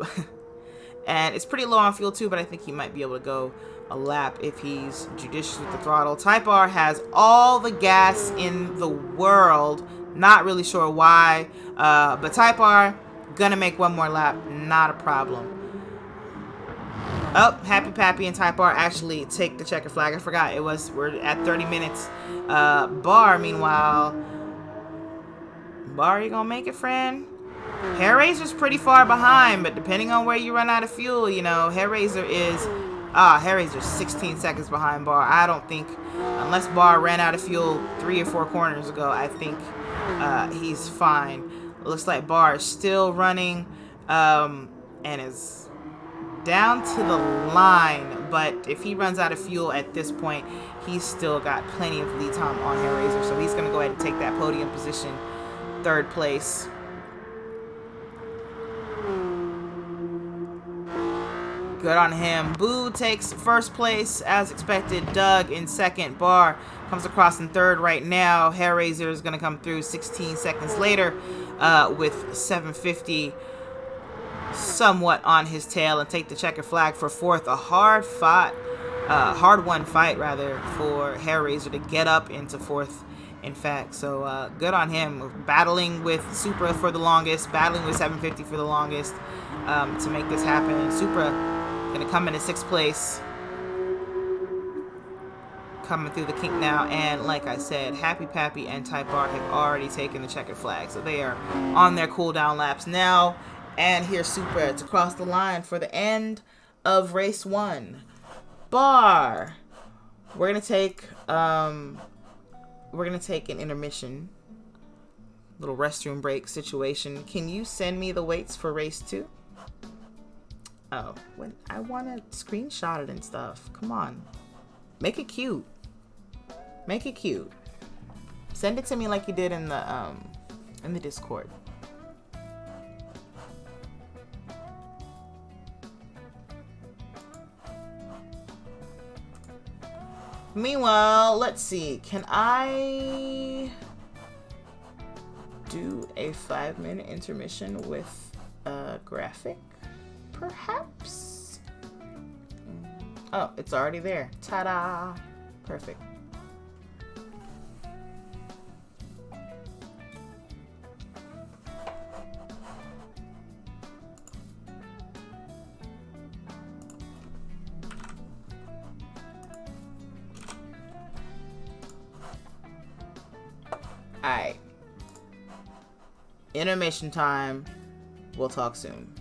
it's pretty low on fuel too, but I think he might be able to go a lap if he's judicious with the throttle. Type R has all the gas in the world. Not really sure why, but Type R Gonna make one more lap. Not a problem. Oh, Happy Pappy and Type R actually take the checker flag. I forgot. We're at 30 minutes. Bar, meanwhile. Bar, you gonna make it, friend? Hair Razor's pretty far behind, but depending on where you run out of fuel, you know, Hair Razor's 16 seconds behind Bar. I don't think, unless Bar ran out of fuel 3 or 4 corners ago, I think he's fine. Looks like Bar is still running and is down to the line, but if he runs out of fuel at this point, he's still got plenty of lead time on Hair Razor, so he's going to go ahead and take that podium position, 3rd place. Good on him. Boo takes 1st place as expected. Doug in 2nd. Bar comes across in 3rd right now. Hair Razor is going to come through 16 seconds later with 750 somewhat on his tail and take the checker flag for 4th. A hard-won fight rather for Hair Razor to get up into 4th. In fact, so good on him. Battling with Supra for the longest, battling with 750 for the longest to make this happen. Supra gonna come in 6th place, coming through the kink now, and like I said, Happy Pappy and Type R have already taken the checkered flag, so they are on their cooldown laps now. And here's Supra to cross the line for the end of race 1. Bar, we're gonna take an intermission, little restroom break situation. Can you send me the weights for race 2? Oh, when I want to screenshot it and stuff. Come on. Make it cute. Make it cute. Send it to me like you did in the Discord. Meanwhile, let's see. Can I do a 5-minute intermission with a graphic? Perhaps? Oh, it's already there. Ta-da! Perfect. Alright. Intermission time. We'll talk soon.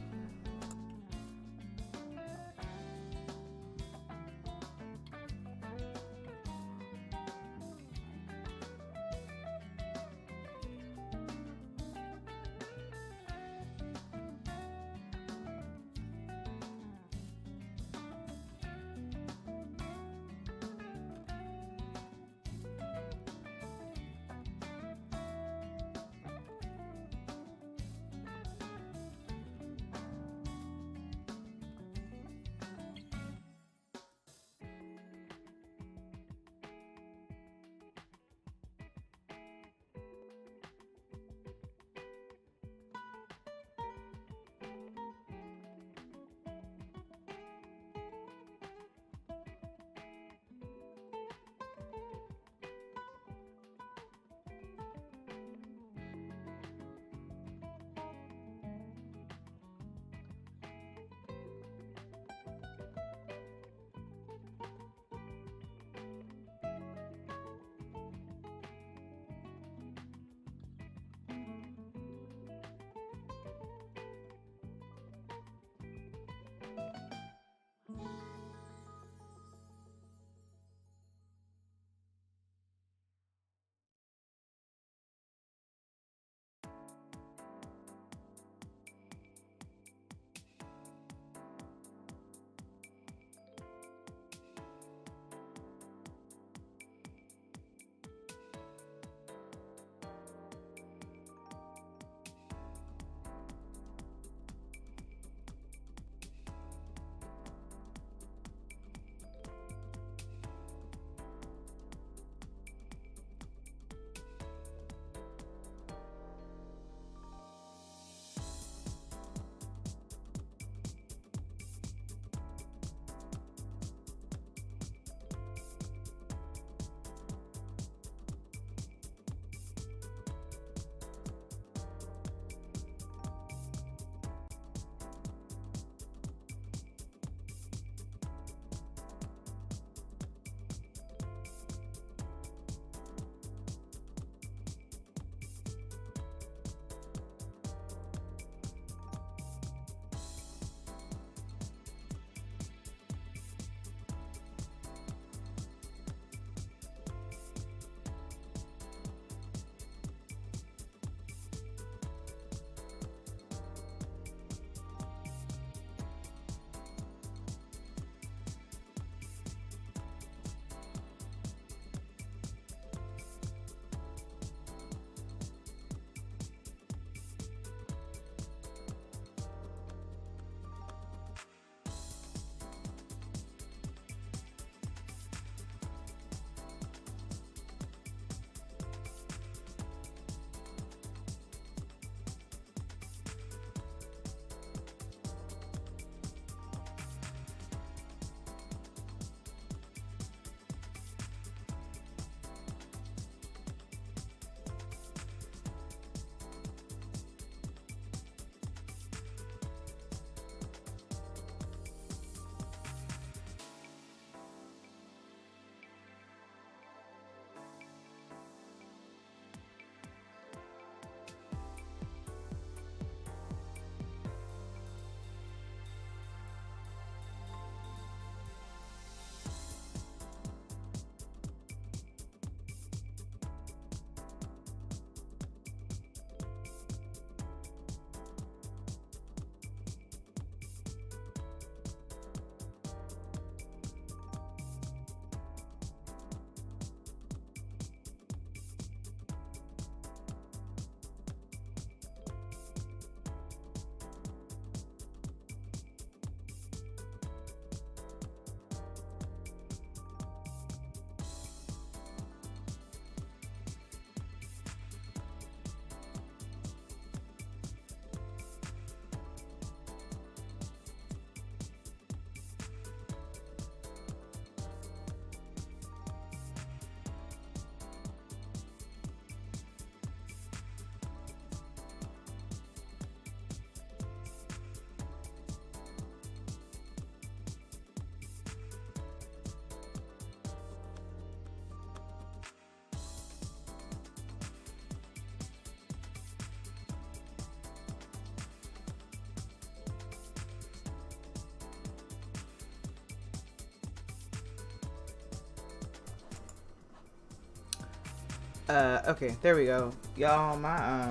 Okay, there we go. Y'all, my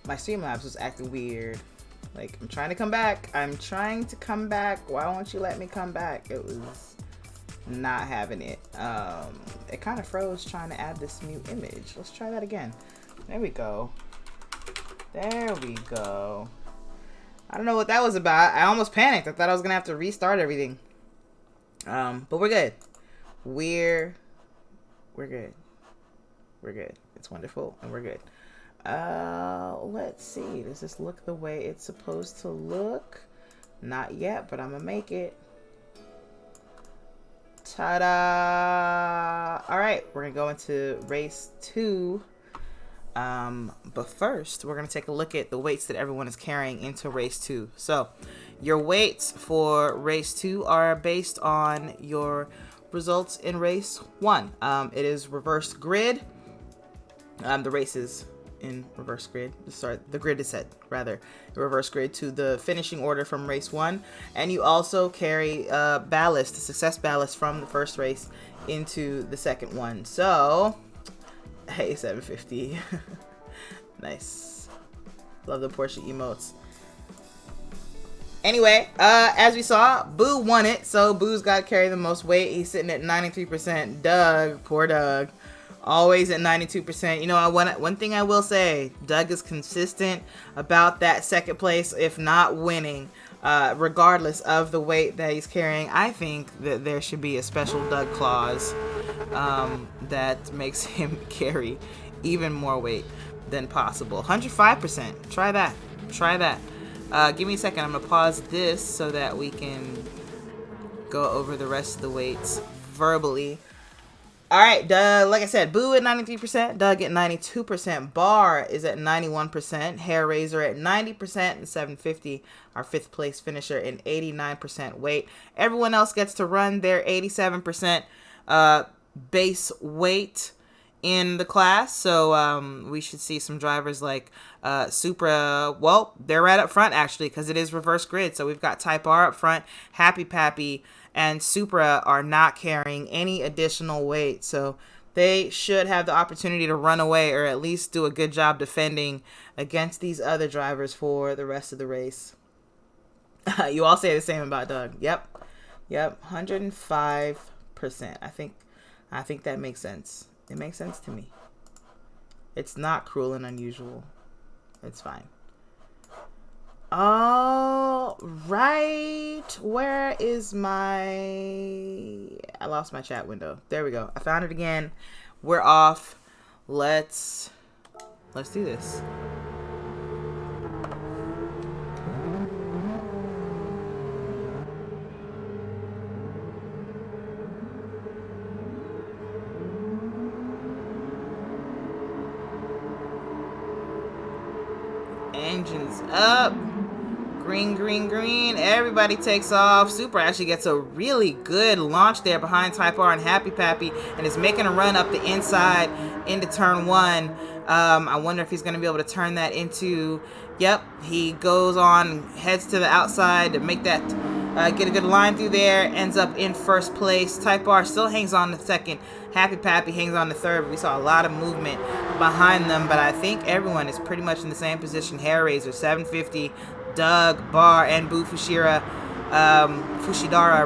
my Streamlabs was acting weird. Like, I'm trying to come back. I'm trying to come back. Why won't you let me come back? It was not having it. It kind of froze trying to add this new image. Let's try that again. There we go. There we go. I don't know what that was about. I almost panicked. I thought I was gonna have to restart everything. But we're good. We're good. We're good. It's wonderful, and we're good. Let's see. Does this look the way it's supposed to look? Not yet, but I'm gonna make it. Ta-da! All right, we're gonna go into race 2. But first, we're gonna take a look at the weights that everyone is carrying into race 2. So, your weights for race 2 are based on your results in race 1. It is reverse grid. The race is in reverse grid. Sorry, the grid is set, rather. Reverse grid to the finishing order from race 1. And you also carry ballast, success ballast from the first race into the second one. So, hey, 750. Nice. Love the Porsche emotes. Anyway, as we saw, Boo won it, so Boo's got to carry the most weight. He's sitting at 93%. Doug, poor Doug, always at 92%. You know, one thing I will say, Doug is consistent about that second place, if not winning, regardless of the weight that he's carrying. I think that there should be a special Doug clause that makes him carry even more weight than possible. 105%. Try that. Try that. Give me a second. I'm going to pause this so that we can go over the rest of the weights verbally. All right, Doug, like I said, Boo at 93%, Doug at 92%, Bar is at 91%, Hair Razor at 90%, and 750, our 5th place finisher, in 89% weight. Everyone else gets to run their 87% base weight in the class, so we should see some drivers like Supra. Well, they're right up front, actually, because it is reverse grid, so we've got Type R up front, Happy Pappy, and Supra are not carrying any additional weight, so they should have the opportunity to run away or at least do a good job defending against these other drivers for the rest of the race. You all say the same about Doug. Yep, 105%. I think that makes sense. It makes sense to me. It's not cruel and unusual. It's fine. All right. Where is my... I lost my chat window. There we go. I found it again. We're off. Let's do this. Engines up. Green, green, green. Everybody takes off. Super actually gets a really good launch there behind Type R and Happy Pappy and is making a run up the inside into turn 1. I wonder if he's going to be able to turn that into... Yep, he goes on, heads to the outside to make that... get a good line through there. Ends up in first place. Type R still hangs on to second. Happy Pappy hangs on to third. We saw a lot of movement behind them, but I think everyone is pretty much in the same position. Hair Razor, 750... Doug, Bar, and Boo Fushidara,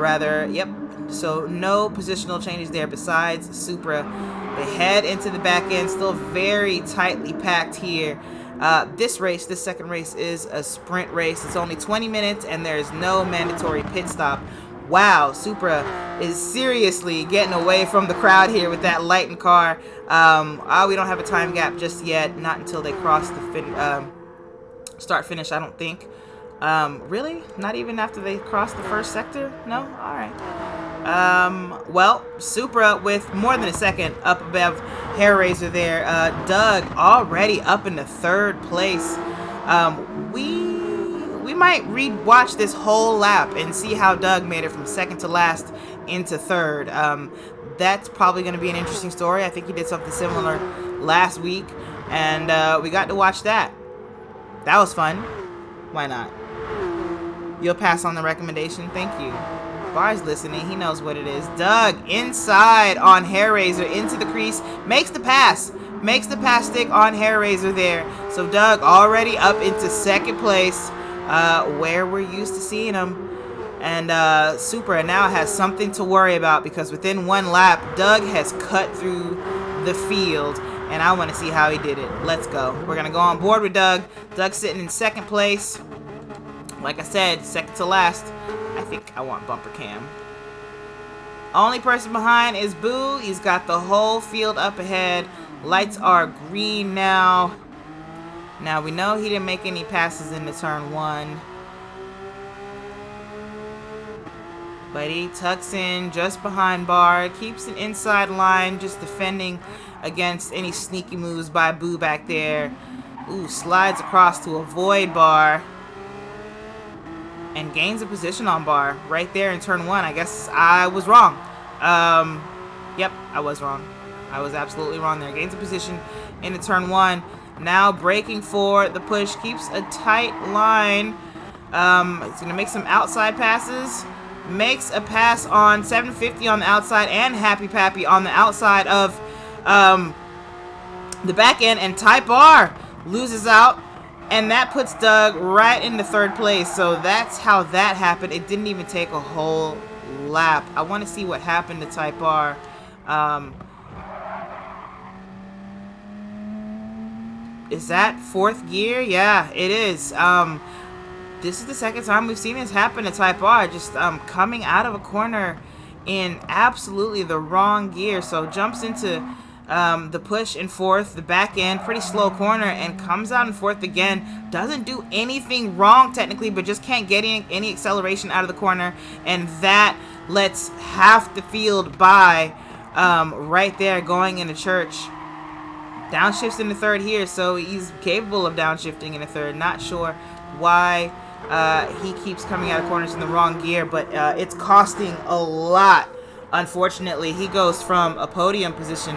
rather. Yep. So no positional changes there besides Supra. They head into the back end, still very tightly packed here. This second race, is a sprint race. It's only 20 minutes, and there's no mandatory pit stop. Wow, Supra is seriously getting away from the crowd here with that lightened car. We don't have a time gap just yet. Not until they cross the start-finish, I don't think. Really? Not even after they cross the first sector? No? Alright. Well, Supra with more than a second up above Hair Razor there. Doug already up into third place. We might re-watch this whole lap and see how Doug made it from second to last into third. That's probably going to be an interesting story. I think he did something similar last week, and we got to watch that. That was fun. Why not? You'll pass on the recommendation. Thank you. Bar's listening. He knows what it is. Doug inside on Hair Razor into the crease. Makes the pass. Makes the pass stick on Hair Razor there. So Doug already up into second place, where we're used to seeing him. And Supra now has something to worry about, because within one lap, Doug has cut through the field. And I want to see how he did it. Let's go. We're going to go on board with Doug. Doug's sitting in second place. Like I said, second to last. I think I want bumper cam. Only person behind is Boo. He's got the whole field up ahead. Lights are green now. Now we know he didn't make any passes into turn 1. But he tucks in just behind Bar. Keeps an inside line, just defending against any sneaky moves by Boo back there. Ooh, slides across to avoid Bar. And gains a position on Bar right there in turn 1. I guess I was wrong. Yep, I was wrong. I was absolutely wrong there. Gains a position into turn 1. Now braking for the push. Keeps a tight line. It's going to make some outside passes. Makes a pass on 750 on the outside and Happy Pappy on the outside of the back end. And Type R loses out. And that puts Doug right into third place. So that's how that happened. It didn't even take a whole lap. I want to see what happened to Type R. Is that fourth gear? Yeah, it is. This is the second time we've seen this happen to Type R. Just coming out of a corner in absolutely the wrong gear. So jumps into the push in fourth, the back end, pretty slow corner, and comes out in fourth again. Doesn't do anything wrong technically, but just can't get any acceleration out of the corner. And that lets half the field by right there going into church. Downshifts in the third here, so he's capable of downshifting in the third. Not sure why he keeps coming out of corners in the wrong gear, but it's costing a lot. Unfortunately, he goes from a podium position,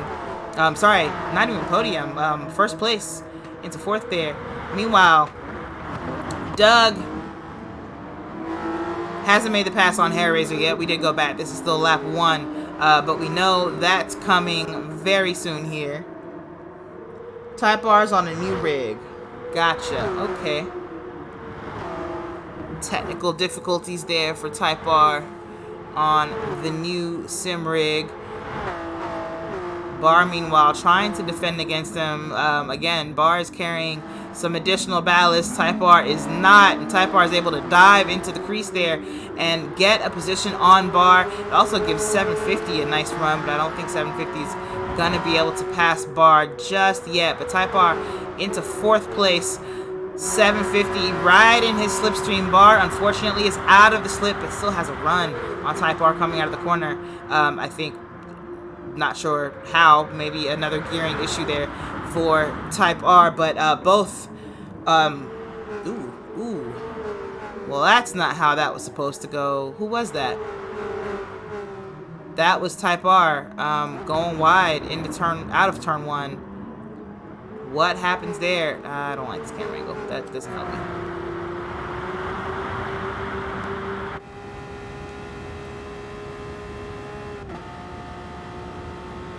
sorry, not even podium, first place into fourth there. Meanwhile, Doug hasn't made the pass on Hair Razor yet. We did go back. This is still lap 1, but we know that's coming very soon here. Type R's on a new rig. Gotcha. Okay. Technical difficulties there for Type R on the new sim rig. Bar, meanwhile, trying to defend against him. Again, Bar is carrying some additional ballast. Type R is not. And Type R is able to dive into the crease there and get a position on Bar. It also gives 750 a nice run, but I don't think 750 is going to be able to pass Bar just yet. But Type R into fourth place. 750 right in his slipstream. Bar unfortunately is out of the slip, but still has a run on Type R coming out of the corner. I think, not sure how, maybe another gearing issue there for Type R, but both ooh, well, that's not how that was supposed to go. Who was that? That was Type R going wide into out of turn 1. What happens there? I don't like this camera angle. That doesn't help me.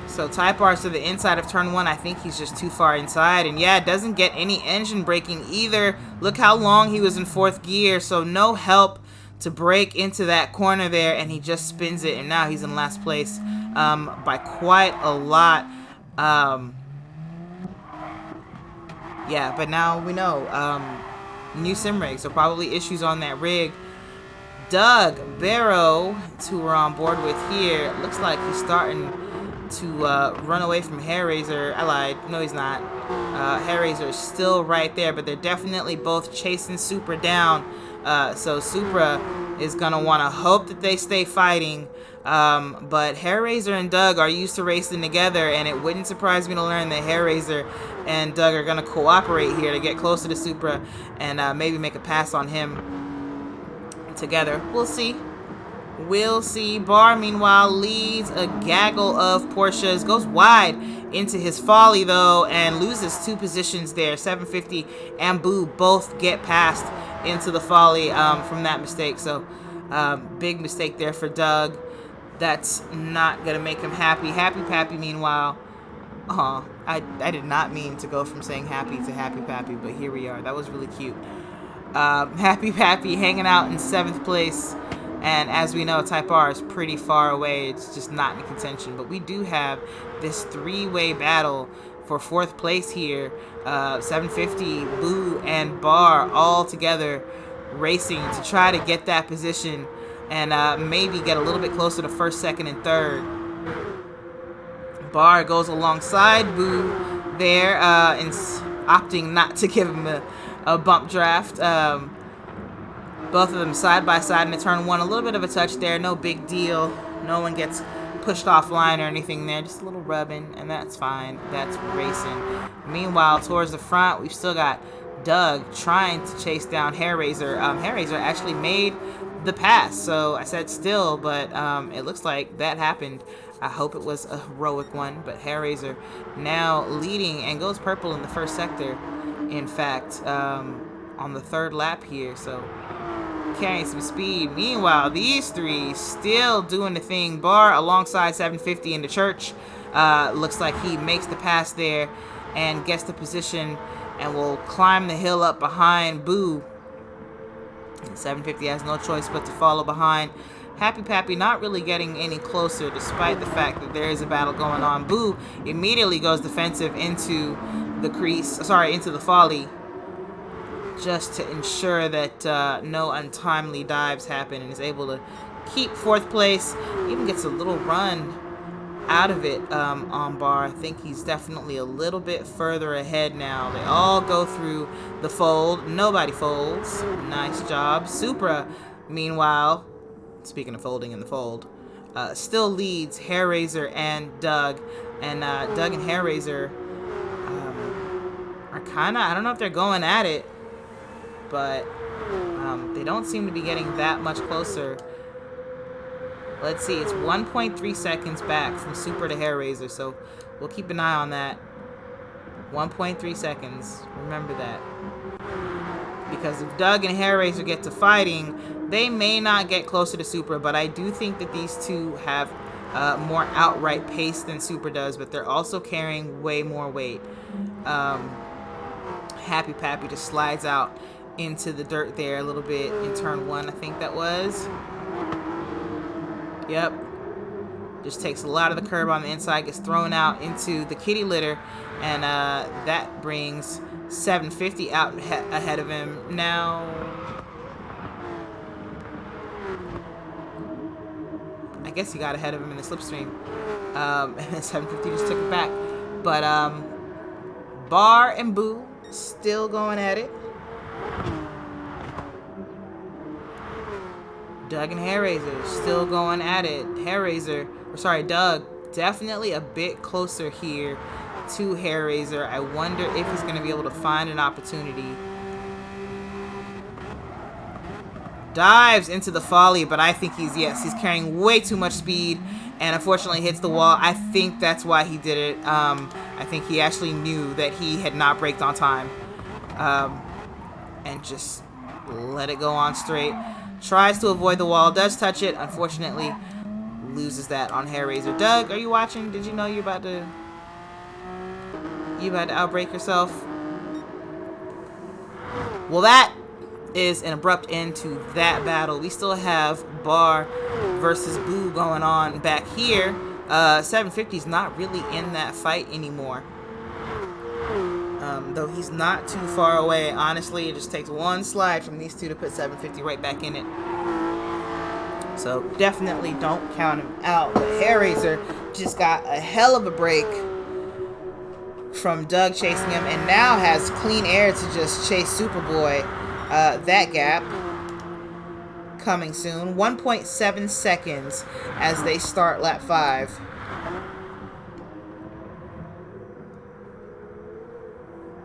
So Type R's to the inside of turn 1. I think he's just too far inside. And yeah, doesn't get any engine braking either. Look how long he was in fourth gear. So no help to break into that corner there. And he just spins it. And now he's in last place by quite a lot. Yeah, but now we know. New sim rig, so probably issues on that rig. Doug Barrow, who we're on board with here, looks like he's starting to run away from Hair Razor. I lied. No, he's not. Hair Razor is still right there, but they're definitely both chasing Supra down. So Supra is going to want to hope that they stay fighting. But Hair Razor and Doug are used to racing together, and it wouldn't surprise me to learn that Hair Razor and Doug are going to cooperate here to get closer to Supra and maybe make a pass on him together. We'll see. We'll see. Bar, meanwhile, leads a gaggle of Porsches, goes wide into his folly, though, and loses 2 positions there. 750 and Boo both get past into the folly from that mistake. So Big mistake there for Doug. That's not going to make him happy. Happy Pappy, meanwhile. I did not mean to go from saying happy to Happy Pappy, but here we are. That was really cute. Happy Pappy hanging out in 7th place. And as we know, Type R is pretty far away. It's just not in contention. But we do have this 3-way battle for 4th place here. 750, Boo, and Bar all together racing to try to get that position and maybe get a little bit closer to 1st, 2nd, and 3rd. Bar goes alongside Boo there and opting not to give him a bump draft. Both of them side by side in the turn 1. A little bit of a touch there. No big deal. No one gets pushed offline or anything there. Just a little rubbing, and that's fine. That's racing. Meanwhile, towards the front, we've still got Doug trying to chase down Hair Raiser. Hair Raiser actually made the pass, so I said still, but it looks like that happened. I hope it was a heroic one, but Hair Raiser now leading and goes purple in the 1st sector, in fact, on the 3rd lap here, so carrying some speed. Meanwhile, these 3 still doing the thing. Bar alongside 750 in the church. Looks like he makes the pass there and gets the position and will climb the hill up behind Boo. And 750 has no choice but to follow behind. Happy Pappy not really getting any closer despite the fact that there is a battle going on. Boo immediately goes defensive into the crease, into the folly, just to ensure that no untimely dives happen, and is able to keep 4th place. Even gets a little run out of it on Bar. I think he's definitely a little bit further ahead now. They all go through the fold. Nobody folds. Nice job. Supra, meanwhile, speaking of folding in the fold, still leads Hair Raiser and Doug. And Doug and Hair Raiser are kind of, I don't know if they're going at it, but they don't seem to be getting that much closer. Let's see, it's 1.3 seconds back from Super to Hair Raiser, so we'll keep an eye on that. 1.3 seconds, remember that. Because if Doug and Hair Raiser get to fighting, they may not get closer to Super, but I do think that these two have more outright pace than Super does, but they're also carrying way more weight. Happy Pappy just slides out into the dirt there a little bit in turn 1, I think that was. Yep. Just takes a lot of the curb on the inside, gets thrown out into the kitty litter, and that brings 750 out ahead of him. Now, I guess he got ahead of him in the slipstream, and 750 just took it back. But Bar and Boo still going at it. Doug and Hair Raiser still going at it. Doug definitely a bit closer here to Hair Raiser. I wonder if he's going to be able to find an opportunity. Dives into the folly, but I think he's carrying way too much speed and unfortunately hits the wall. I think that's why he did it. I think he actually knew that he had not braked on time, and just let it go on straight. Tries to avoid the wall, does touch it, unfortunately loses that on Hair Raiser. Doug, are you watching? Did you know you're about to outbrake yourself? Well, that is an abrupt end to that battle. We still have Bar versus Boo going on back here. 750's not really in that fight anymore. Though he's not too far away. Honestly, it just takes one slide from these two to put 750 right back in it. So definitely don't count him out. But Hair Raiser just got a hell of a break from Doug chasing him, and now has clean air to just chase Superboy. That gap coming soon. 1.7 seconds as they start lap 5.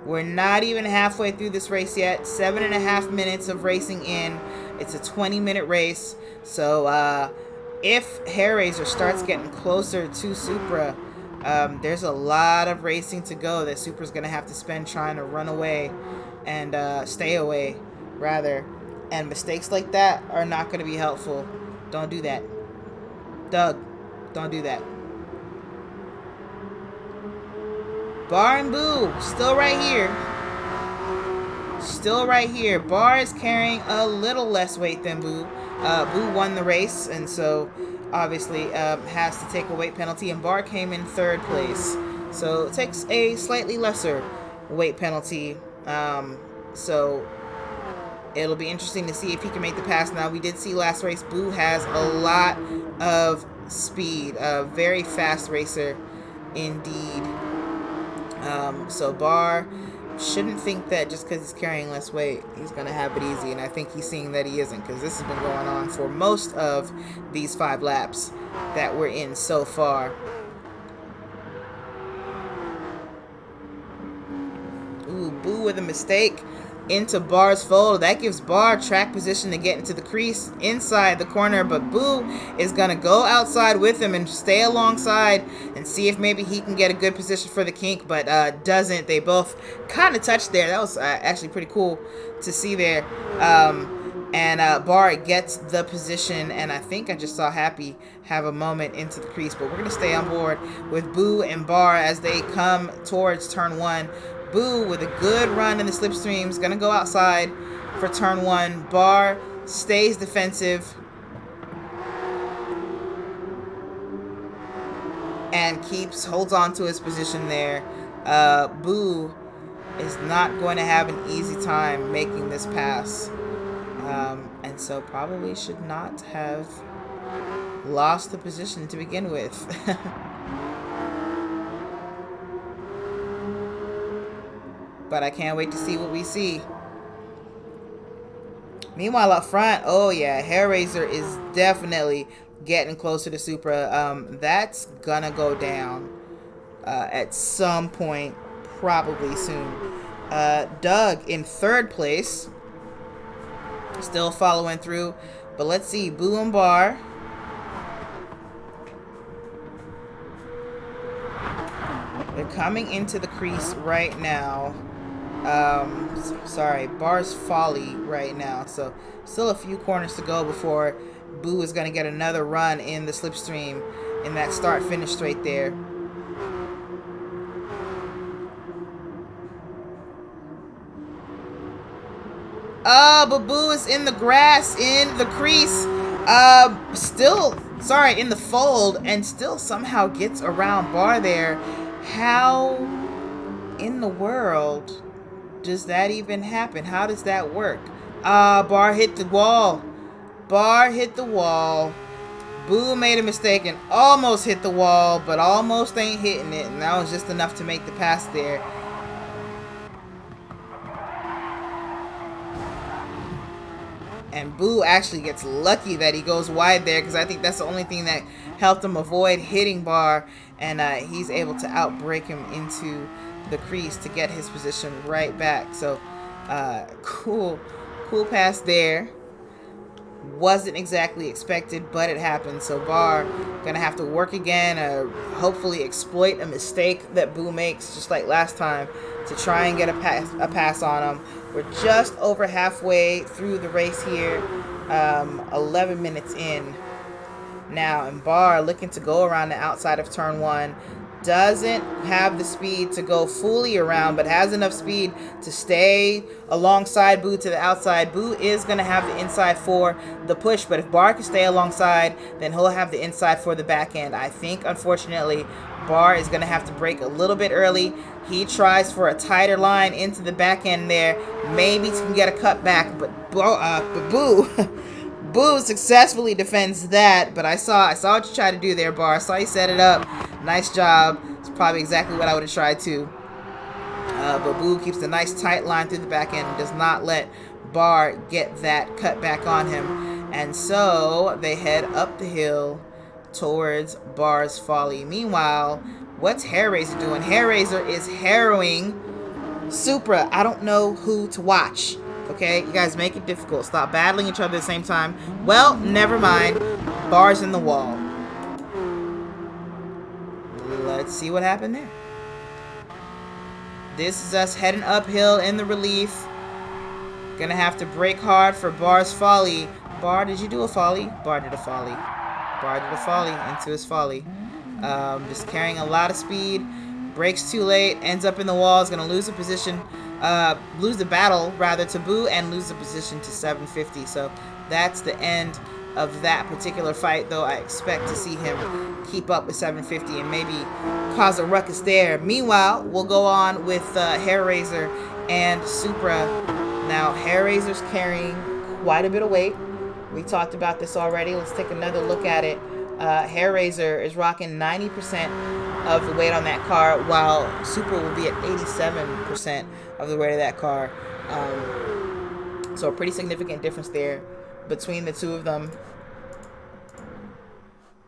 We're not even halfway through this race yet. 7.5 minutes of racing in. It's a 20-minute race. So if Hair Raiser starts getting closer to Supra, there's a lot of racing to go that Supra's going to have to spend trying to run away and stay away, rather, And mistakes like that are not going to be helpful. Don't do that. Doug, don't do that. Bar and Boo, still right here. Still right here. Bar is carrying a little less weight than Boo. Boo won the race, and so obviously has to take a weight penalty, and Bar came in 3rd place. So it takes a slightly lesser weight penalty. So it'll be interesting to see if he can make the pass. Now, we did see last race, Boo has a lot of speed. A very fast racer indeed. So Bar shouldn't think that just because he's carrying less weight, he's going to have it easy. And I think he's seeing that he isn't, because this has been going on for most of these 5 laps that we're in so far. Ooh, Boo with a mistake into Bar's fold. That gives Bar track position to get into the crease inside the corner, but Boo is going to go outside with him and stay alongside and see if maybe he can get a good position for the kink, but doesn't. They both kind of touched there. That was actually pretty cool to see there. And Bar gets the position, and I think I just saw Happy have a moment into the crease, but we're going to stay on board with Boo and Bar as they come towards turn 1. Boo with a good run in the slipstream is going to go outside for turn 1. Bar stays defensive and holds on to his position there. Boo is not going to have an easy time making this pass. And so probably should not have lost the position to begin with. But I can't wait to see what we see. Meanwhile, up front, oh yeah, Hellraiser is definitely getting closer to Supra. That's gonna go down at some point, probably soon. Doug in 3rd place, still following through. But let's see, Boo and Bar. They're coming into the crease right now. Sorry, Bar's Folly right now. So still a few corners to go before Boo is going to get another run in the slipstream in that start-finish straight there. But Boo is in the grass, in the crease, in the fold, and still somehow gets around Bar there. How in the world does that even happen? How does that work? Bar hit the wall. Bar hit the wall. Boo made a mistake and almost hit the wall, but almost ain't hitting it, and that was just enough to make the pass there. And Boo actually gets lucky that he goes wide there, because I think that's the only thing that helped him avoid hitting Bar, and he's able to outbrake him into the crease to get his position right back. So cool pass there. Wasn't exactly expected, but it happened. So Bar gonna have to work again, hopefully exploit a mistake that Boo makes, just like last time, to try and get a pass on him. We're just over halfway through the race here, 11 minutes in now, and Bar looking to go around the outside of turn 1. Doesn't have the speed to go fully around, but has enough speed to stay alongside Boo to the outside. Boo is going to have the inside for the push, but if Bar can stay alongside, then he'll have the inside for the back end. I think, unfortunately, Bar is going to have to brake a little bit early. He tries for a tighter line into the back end there. Maybe he can get a cut back, but Boo successfully defends that, but I saw what you tried to do there, Bar. I saw you set it up. Nice job. It's probably exactly what I would have tried to. But Boo keeps a nice tight line through the back end and does not let Bar get that cut back on him. And so they head up the hill towards Bar's Folly. Meanwhile, what's Hellraiser doing? Hellraiser is harrowing Supra. I don't know who to watch. Okay, you guys make it difficult. Stop battling each other at the same time. Well, never mind. Bar's in the wall. Let's see what happened there. This is us heading uphill in the relief. Gonna have to brake hard for Bar's folly. Bar, did you do a folly? Bar did a folly. Bar did a folly into his folly. Just carrying a lot of speed. Brakes too late. Ends up in the wall. Is gonna lose the position. Lose the battle, rather, to Boo, and lose the position to 750. So that's the end of that particular fight, though I expect to see him keep up with 750 and maybe cause a ruckus there. Meanwhile, we'll go on with Hair Razor and Supra. Now, Hair Razor's carrying quite a bit of weight. We talked about this already. Let's take another look at it. Hair Razor is rocking 90% of the weight on that car, while Supra will be at 87% of the weight of that car. So a pretty significant difference there between the two of them.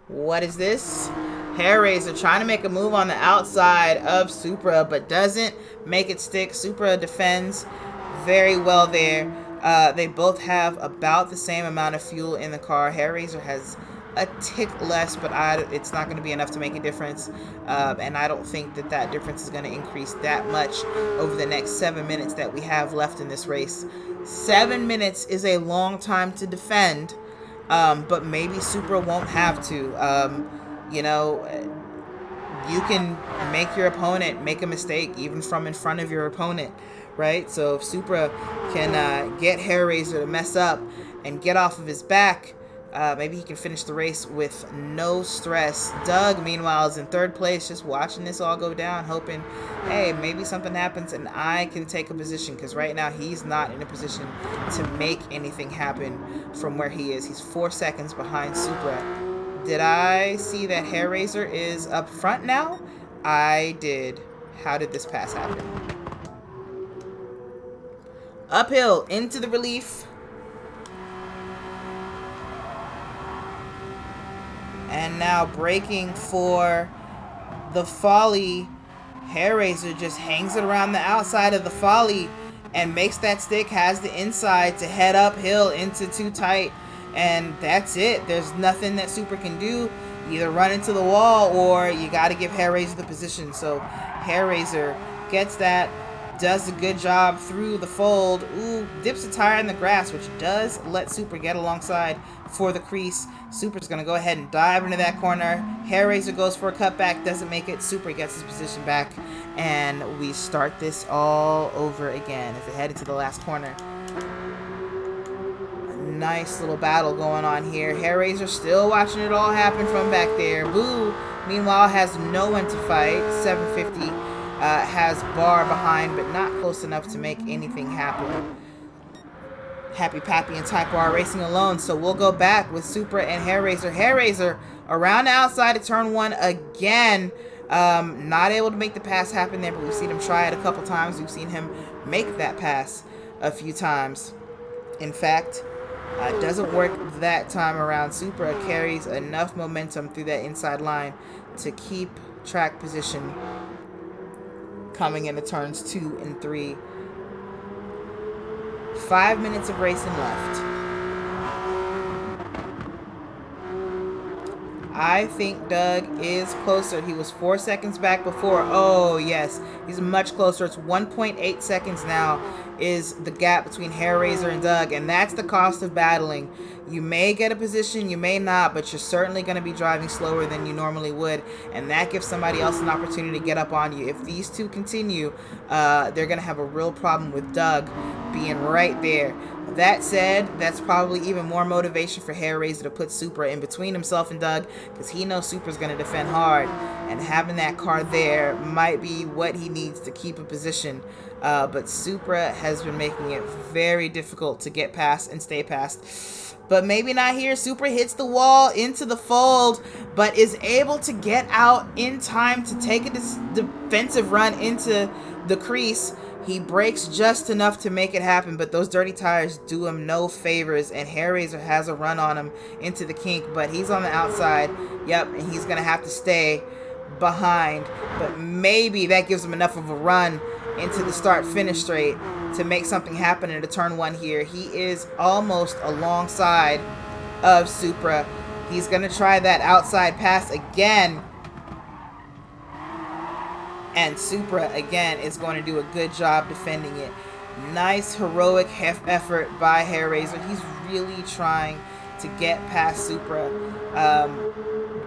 What is this? Hair Razor trying to make a move on the outside of Supra, but doesn't make it stick. Supra defends very well there. They both have about the same amount of fuel in the car. Hair Razor has a tick less, but it's not going to be enough to make a difference. And I don't think that difference is going to increase that much over the next 7 minutes that we have left in this race. 7 minutes is a long time to defend, but maybe Supra won't have to. You know, you can make your opponent make a mistake even from in front of your opponent, right? So if Supra can get Hair Razor to mess up and get off of his back, maybe he can finish the race with no stress. Doug, meanwhile, is in third place, just watching this all go down, hoping, hey, maybe something happens and I can take a position, because right now he's not in a position to make anything happen from where he is. He's 4 seconds behind Supra. Did I see that Hair Razor is up front now? I did. How did this pass happen? Uphill into the relief. And now braking for the folly. Hair Razor just hangs it around the outside of the folly and makes that stick, has the inside to head uphill into too tight. And that's it. There's nothing that Supra can do. Either run into the wall or you got to give Hair Razor the position. So Hair Razor gets that, does a good job through the fold. Ooh, dips a tire in the grass, which does let Supra get alongside for the crease. Supra's going to go ahead and dive into that corner. Hair Razor goes for a cutback, doesn't make it. Supra gets his position back, and we start this all over again as they head into the last corner. Nice little battle going on here. Hair Razor still watching it all happen from back there. Boo, meanwhile, has no one to fight. 750 has Bar behind, but not close enough to make anything happen. Happy Pappy and Type R racing alone, so we'll go back with Supra and Hair Razor. Hair Razor around the outside of turn 1 again. Not able to make the pass happen there, but we've seen him try it a couple times. We've seen him make that pass a few times. In fact, it doesn't work that time around. Supra carries enough momentum through that inside line to keep track position coming into turns 2 and 3. 5 minutes of racing left. I think Doug is closer. He was 4 seconds back before. Oh, yes. He's much closer. It's 1.8 seconds now is the gap between Hair Razor and Doug, and that's the cost of battling. You may get a position, you may not, but you're certainly going to be driving slower than you normally would, and that gives somebody else an opportunity to get up on you. If these two continue, they're going to have a real problem with Doug being right there. That said, that's probably even more motivation for Hair Razor to put Supra in between himself and Doug, because he knows Supra's going to defend hard, and having that car there might be what he needs to keep a position. But Supra has been making it very difficult to get past and stay past. But maybe not here. Supra hits the wall into the fold, but is able to get out in time to take a defensive run into the crease. He brakes just enough to make it happen, but those dirty tires do him no favors, and Hair Razor has a run on him into the kink, but he's on the outside. Yep, and he's going to have to stay behind, but maybe that gives him enough of a run into the start-finish straight to make something happen into turn 1 here. He is almost alongside of Supra. He's going to try that outside pass again. And Supra, again, is going to do a good job defending it. Nice heroic effort by Hair Razor. He's really trying to get past Supra.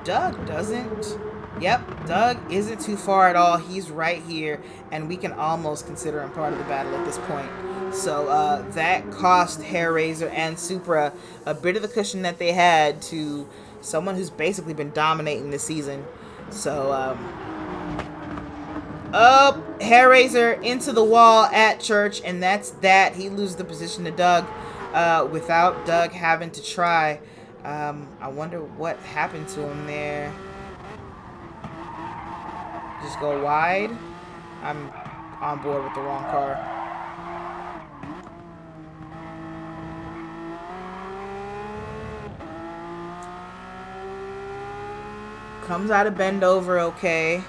Doug doesn't. Yep, Doug isn't too far at all. He's right here, and we can almost consider him part of the battle at this point. So that cost Hair Razor and Supra a bit of the cushion that they had to someone who's basically been dominating this season. So, up, Hair Razor into the wall at Church, and that's that. He loses the position to Doug without Doug having to try. I wonder what happened to him there. Just go wide. I'm on board with the wrong car. Comes out of bend over okay.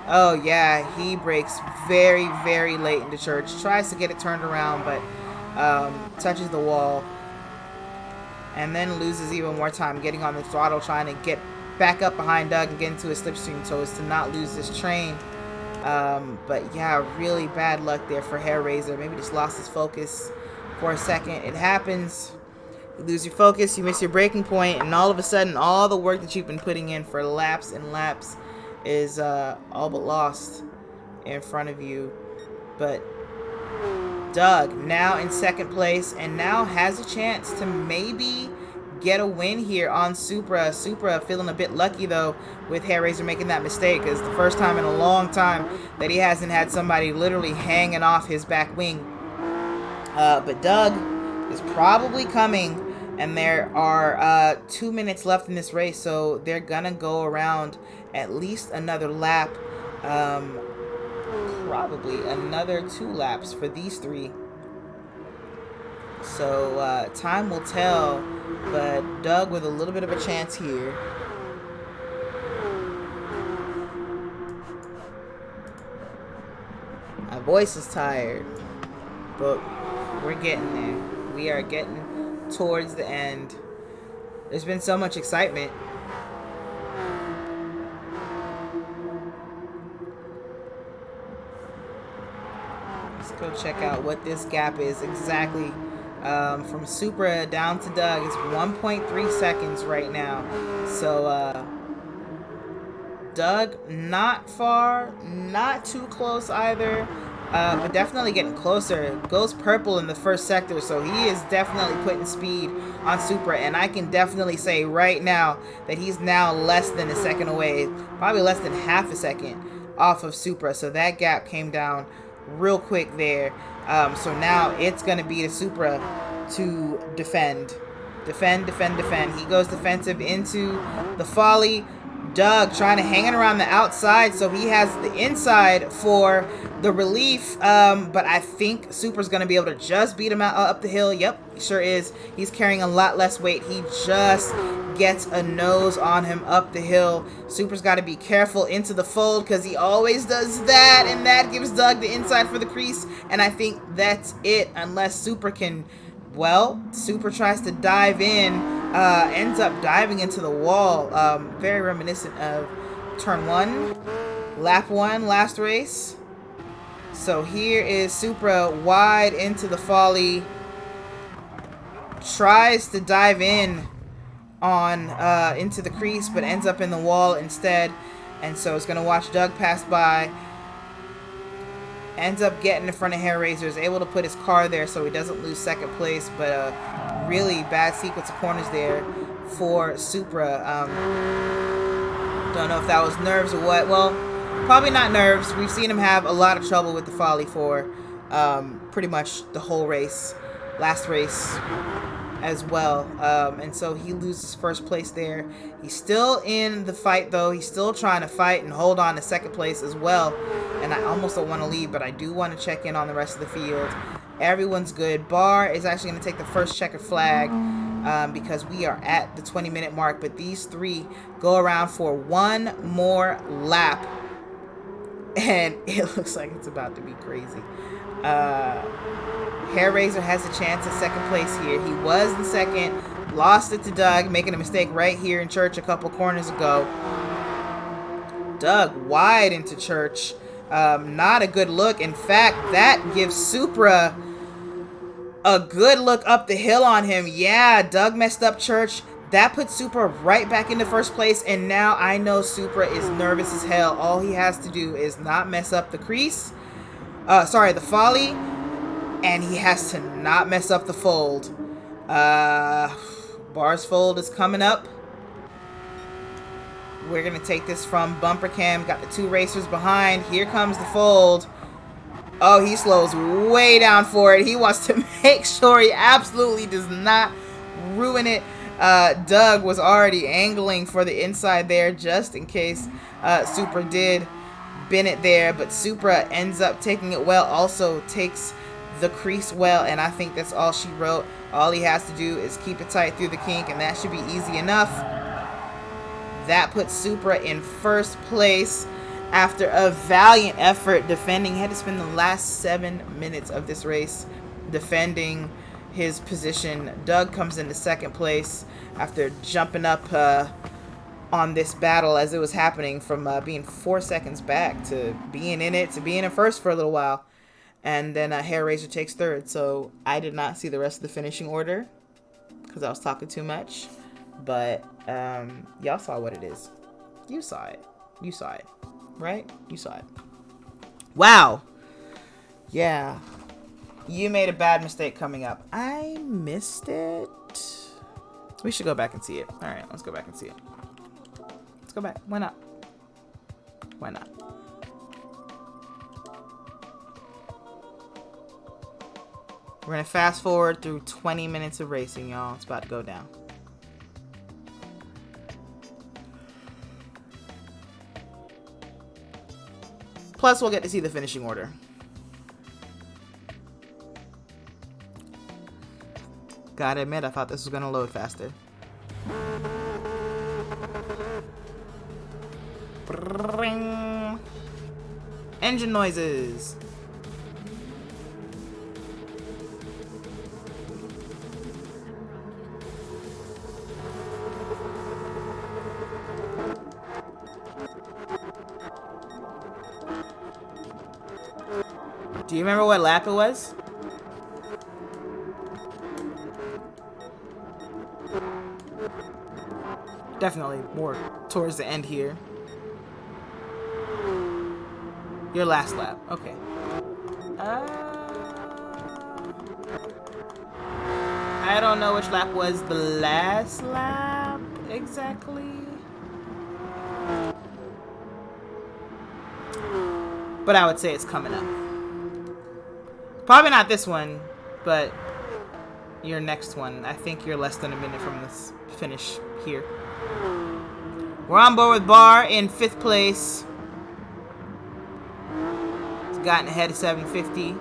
Oh yeah, he brakes very, very late into Church. Tries to get it turned around, but touches the wall. And then loses even more time getting on the throttle, trying to get back up behind Doug and get into his slipstream so as to not lose this train. But yeah, really bad luck there for Hair Razor. Maybe just lost his focus for a second. It happens. You lose your focus, you miss your braking point, and all of a sudden, all the work that you've been putting in for laps and laps is all but lost in front of you. But Doug now in second place and now has a chance to maybe get a win here on Supra. Supra feeling a bit lucky though with Hair Razor making that mistake, because the first time in a long time that he hasn't had somebody literally hanging off his back wing. But Doug is probably coming, and there are 2 minutes left in this race, so they're gonna go around at least another lap, probably another 2 laps for these three. So time will tell, but Doug with a little bit of a chance here. My voice is tired, but we're getting there. We are getting towards the end. There's been so much excitement. Let's go check out what this gap is exactly. From Supra down to Doug is 1.3 seconds right now. So Doug not far, not too close either. But definitely getting closer. Goes purple in the first sector, so he is definitely putting speed on Supra, and I can definitely say right now that he's now less than a second away, probably less than half a second off of Supra, so that gap came down real quick there. So now it's going to be the Supra to defend. Defend. He goes defensive into the folly. Doug trying to hang it around the outside, so he has the inside for the relief, but I think Supra's going to be able to just beat him out up the hill. Yep, he sure is. He's carrying a lot less weight. He just gets a nose on him up the hill. Supra's got to be careful into the fold, because he always does that, and that gives Doug the inside for the crease, and I think that's it, unless Supra can... Well, Supra tries to dive in, ends up diving into the wall. Very reminiscent of turn 1, lap 1, last race. So here is Supra wide into the folly. Tries to dive in on into the crease, but ends up in the wall instead. And so it's going to watch Doug pass by. Ends up getting in front of Hair Razor, is able to put his car there so he doesn't lose second place, but a really bad sequence of corners there for Supra. Don't know if that was nerves or what. Well, probably not nerves. We've seen him have a lot of trouble with the folly for pretty much the whole race, last race as well, and so he loses first place there. He's still in the fight though. He's still trying to fight and hold on to second place as well, and I almost don't want to leave, but I do want to check in on the rest of the field. Everyone's good. Barr is actually going to take the first checkered flag because we are at the 20-minute mark, but these three go around for one more lap, and it looks like it's about to be crazy. Hair Razor has a chance at second place here. He was in second, lost it to Doug, making a mistake right here in Church a couple corners ago. Doug wide into Church. Not a good look. In fact, that gives Supra a good look up the hill on him. Yeah, Doug messed up Church. That puts Supra right back into first place, and now I know Supra is nervous as hell. All he has to do is not mess up the crease. The folly, and he has to not mess up the fold. Bar's fold is coming up. We're going to take this from bumper cam. Got the 2 racers behind. Here comes the fold. Oh, he slows way down for it. He wants to make sure he absolutely does not ruin it. Doug was already angling for the inside there just in case Supra did bin it there. But Supra ends up taking it well. Also takes the crease well. And I think that's all she wrote. All he has to do is keep it tight through the kink. And that should be easy enough. That puts Supra in first place after a valiant effort defending. He had to spend the last 7 minutes of this race defending his position. Doug comes into second place after jumping up on this battle as it was happening, from being 4 seconds back to being in it to being in first for a little while. And then Hair Razor takes third. So I did not see the rest of the finishing order because I was talking too much. But y'all saw what it is. You saw it. You saw it. Right? You saw it. Wow. Yeah. You made a bad mistake coming up. I missed it. We should go back and see it. All right, let's go back and see it. Let's go back. Why not? Why not? We're going to fast forward through 20 minutes of racing, y'all. It's about to go down. Plus, we'll get to see the finishing order. Gotta admit, I thought this was gonna load faster. Bring. Engine noises. Do you remember what lap it was? Definitely more towards the end here. Your last lap. Okay. I don't know which lap was the last lap exactly. But I would say it's coming up. Probably not this one, but your next one. I think you're less than a minute from this finish here. We're on board with Bar in 5th place. He's gotten ahead of 750.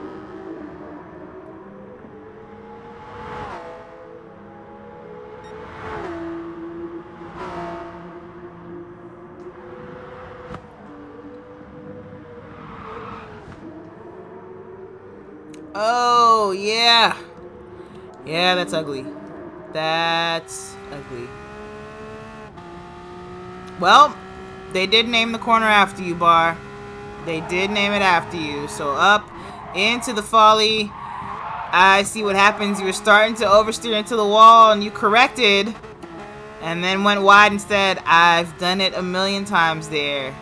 Oh, yeah. Yeah, that's ugly. That's ugly. Well, they did name the corner after you, Bar. They did name it after you. So up into the folly. I see what happens. You were starting to oversteer into the wall and you corrected and then went wide instead. I've done it a million times there.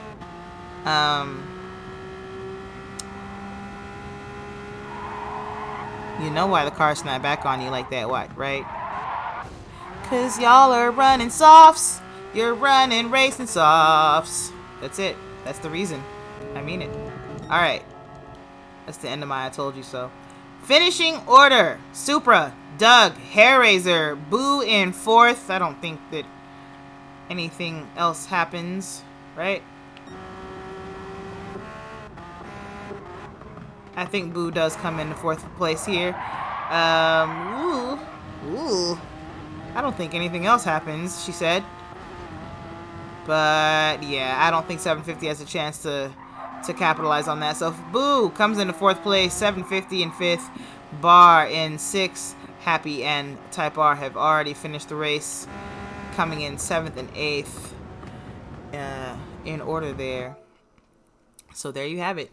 You know why the car snapped back on you like that, what, right? 'Cause y'all are running softs. You're running racing softs. That's it. That's the reason. I mean it. Alright. That's the end of my I told you so. Finishing order. Supra, Doug, Hair Razor, Boo in 4th. I don't think that anything else happens, right? I think Boo does come into 4th place here. Ooh. I don't think anything else happens, she said. But yeah, I don't think 750 has a chance to capitalize on that. So Boo comes into 4th place, 750 in 5th, Bar in 6th. Happy and Type R have already finished the race, coming in 7th and 8th in order there. So there you have it.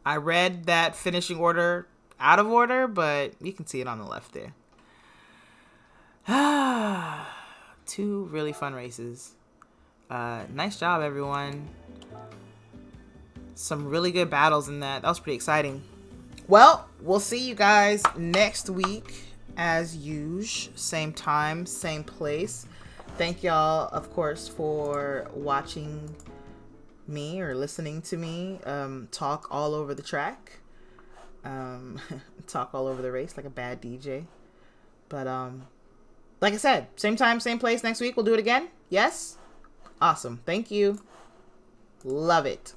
I read that finishing order out of order, but you can see it on the left there. Two really fun races. Nice job, everyone. Some really good battles in that. That was pretty exciting. Well, we'll see you guys next week as usual. Same time, same place. Thank y'all, of course, for watching me or listening to me talk all over the track. Talk all over the race like a bad DJ. But like I said, same time, same place next week. We'll do it again. Yes? Awesome. Thank you. Love it.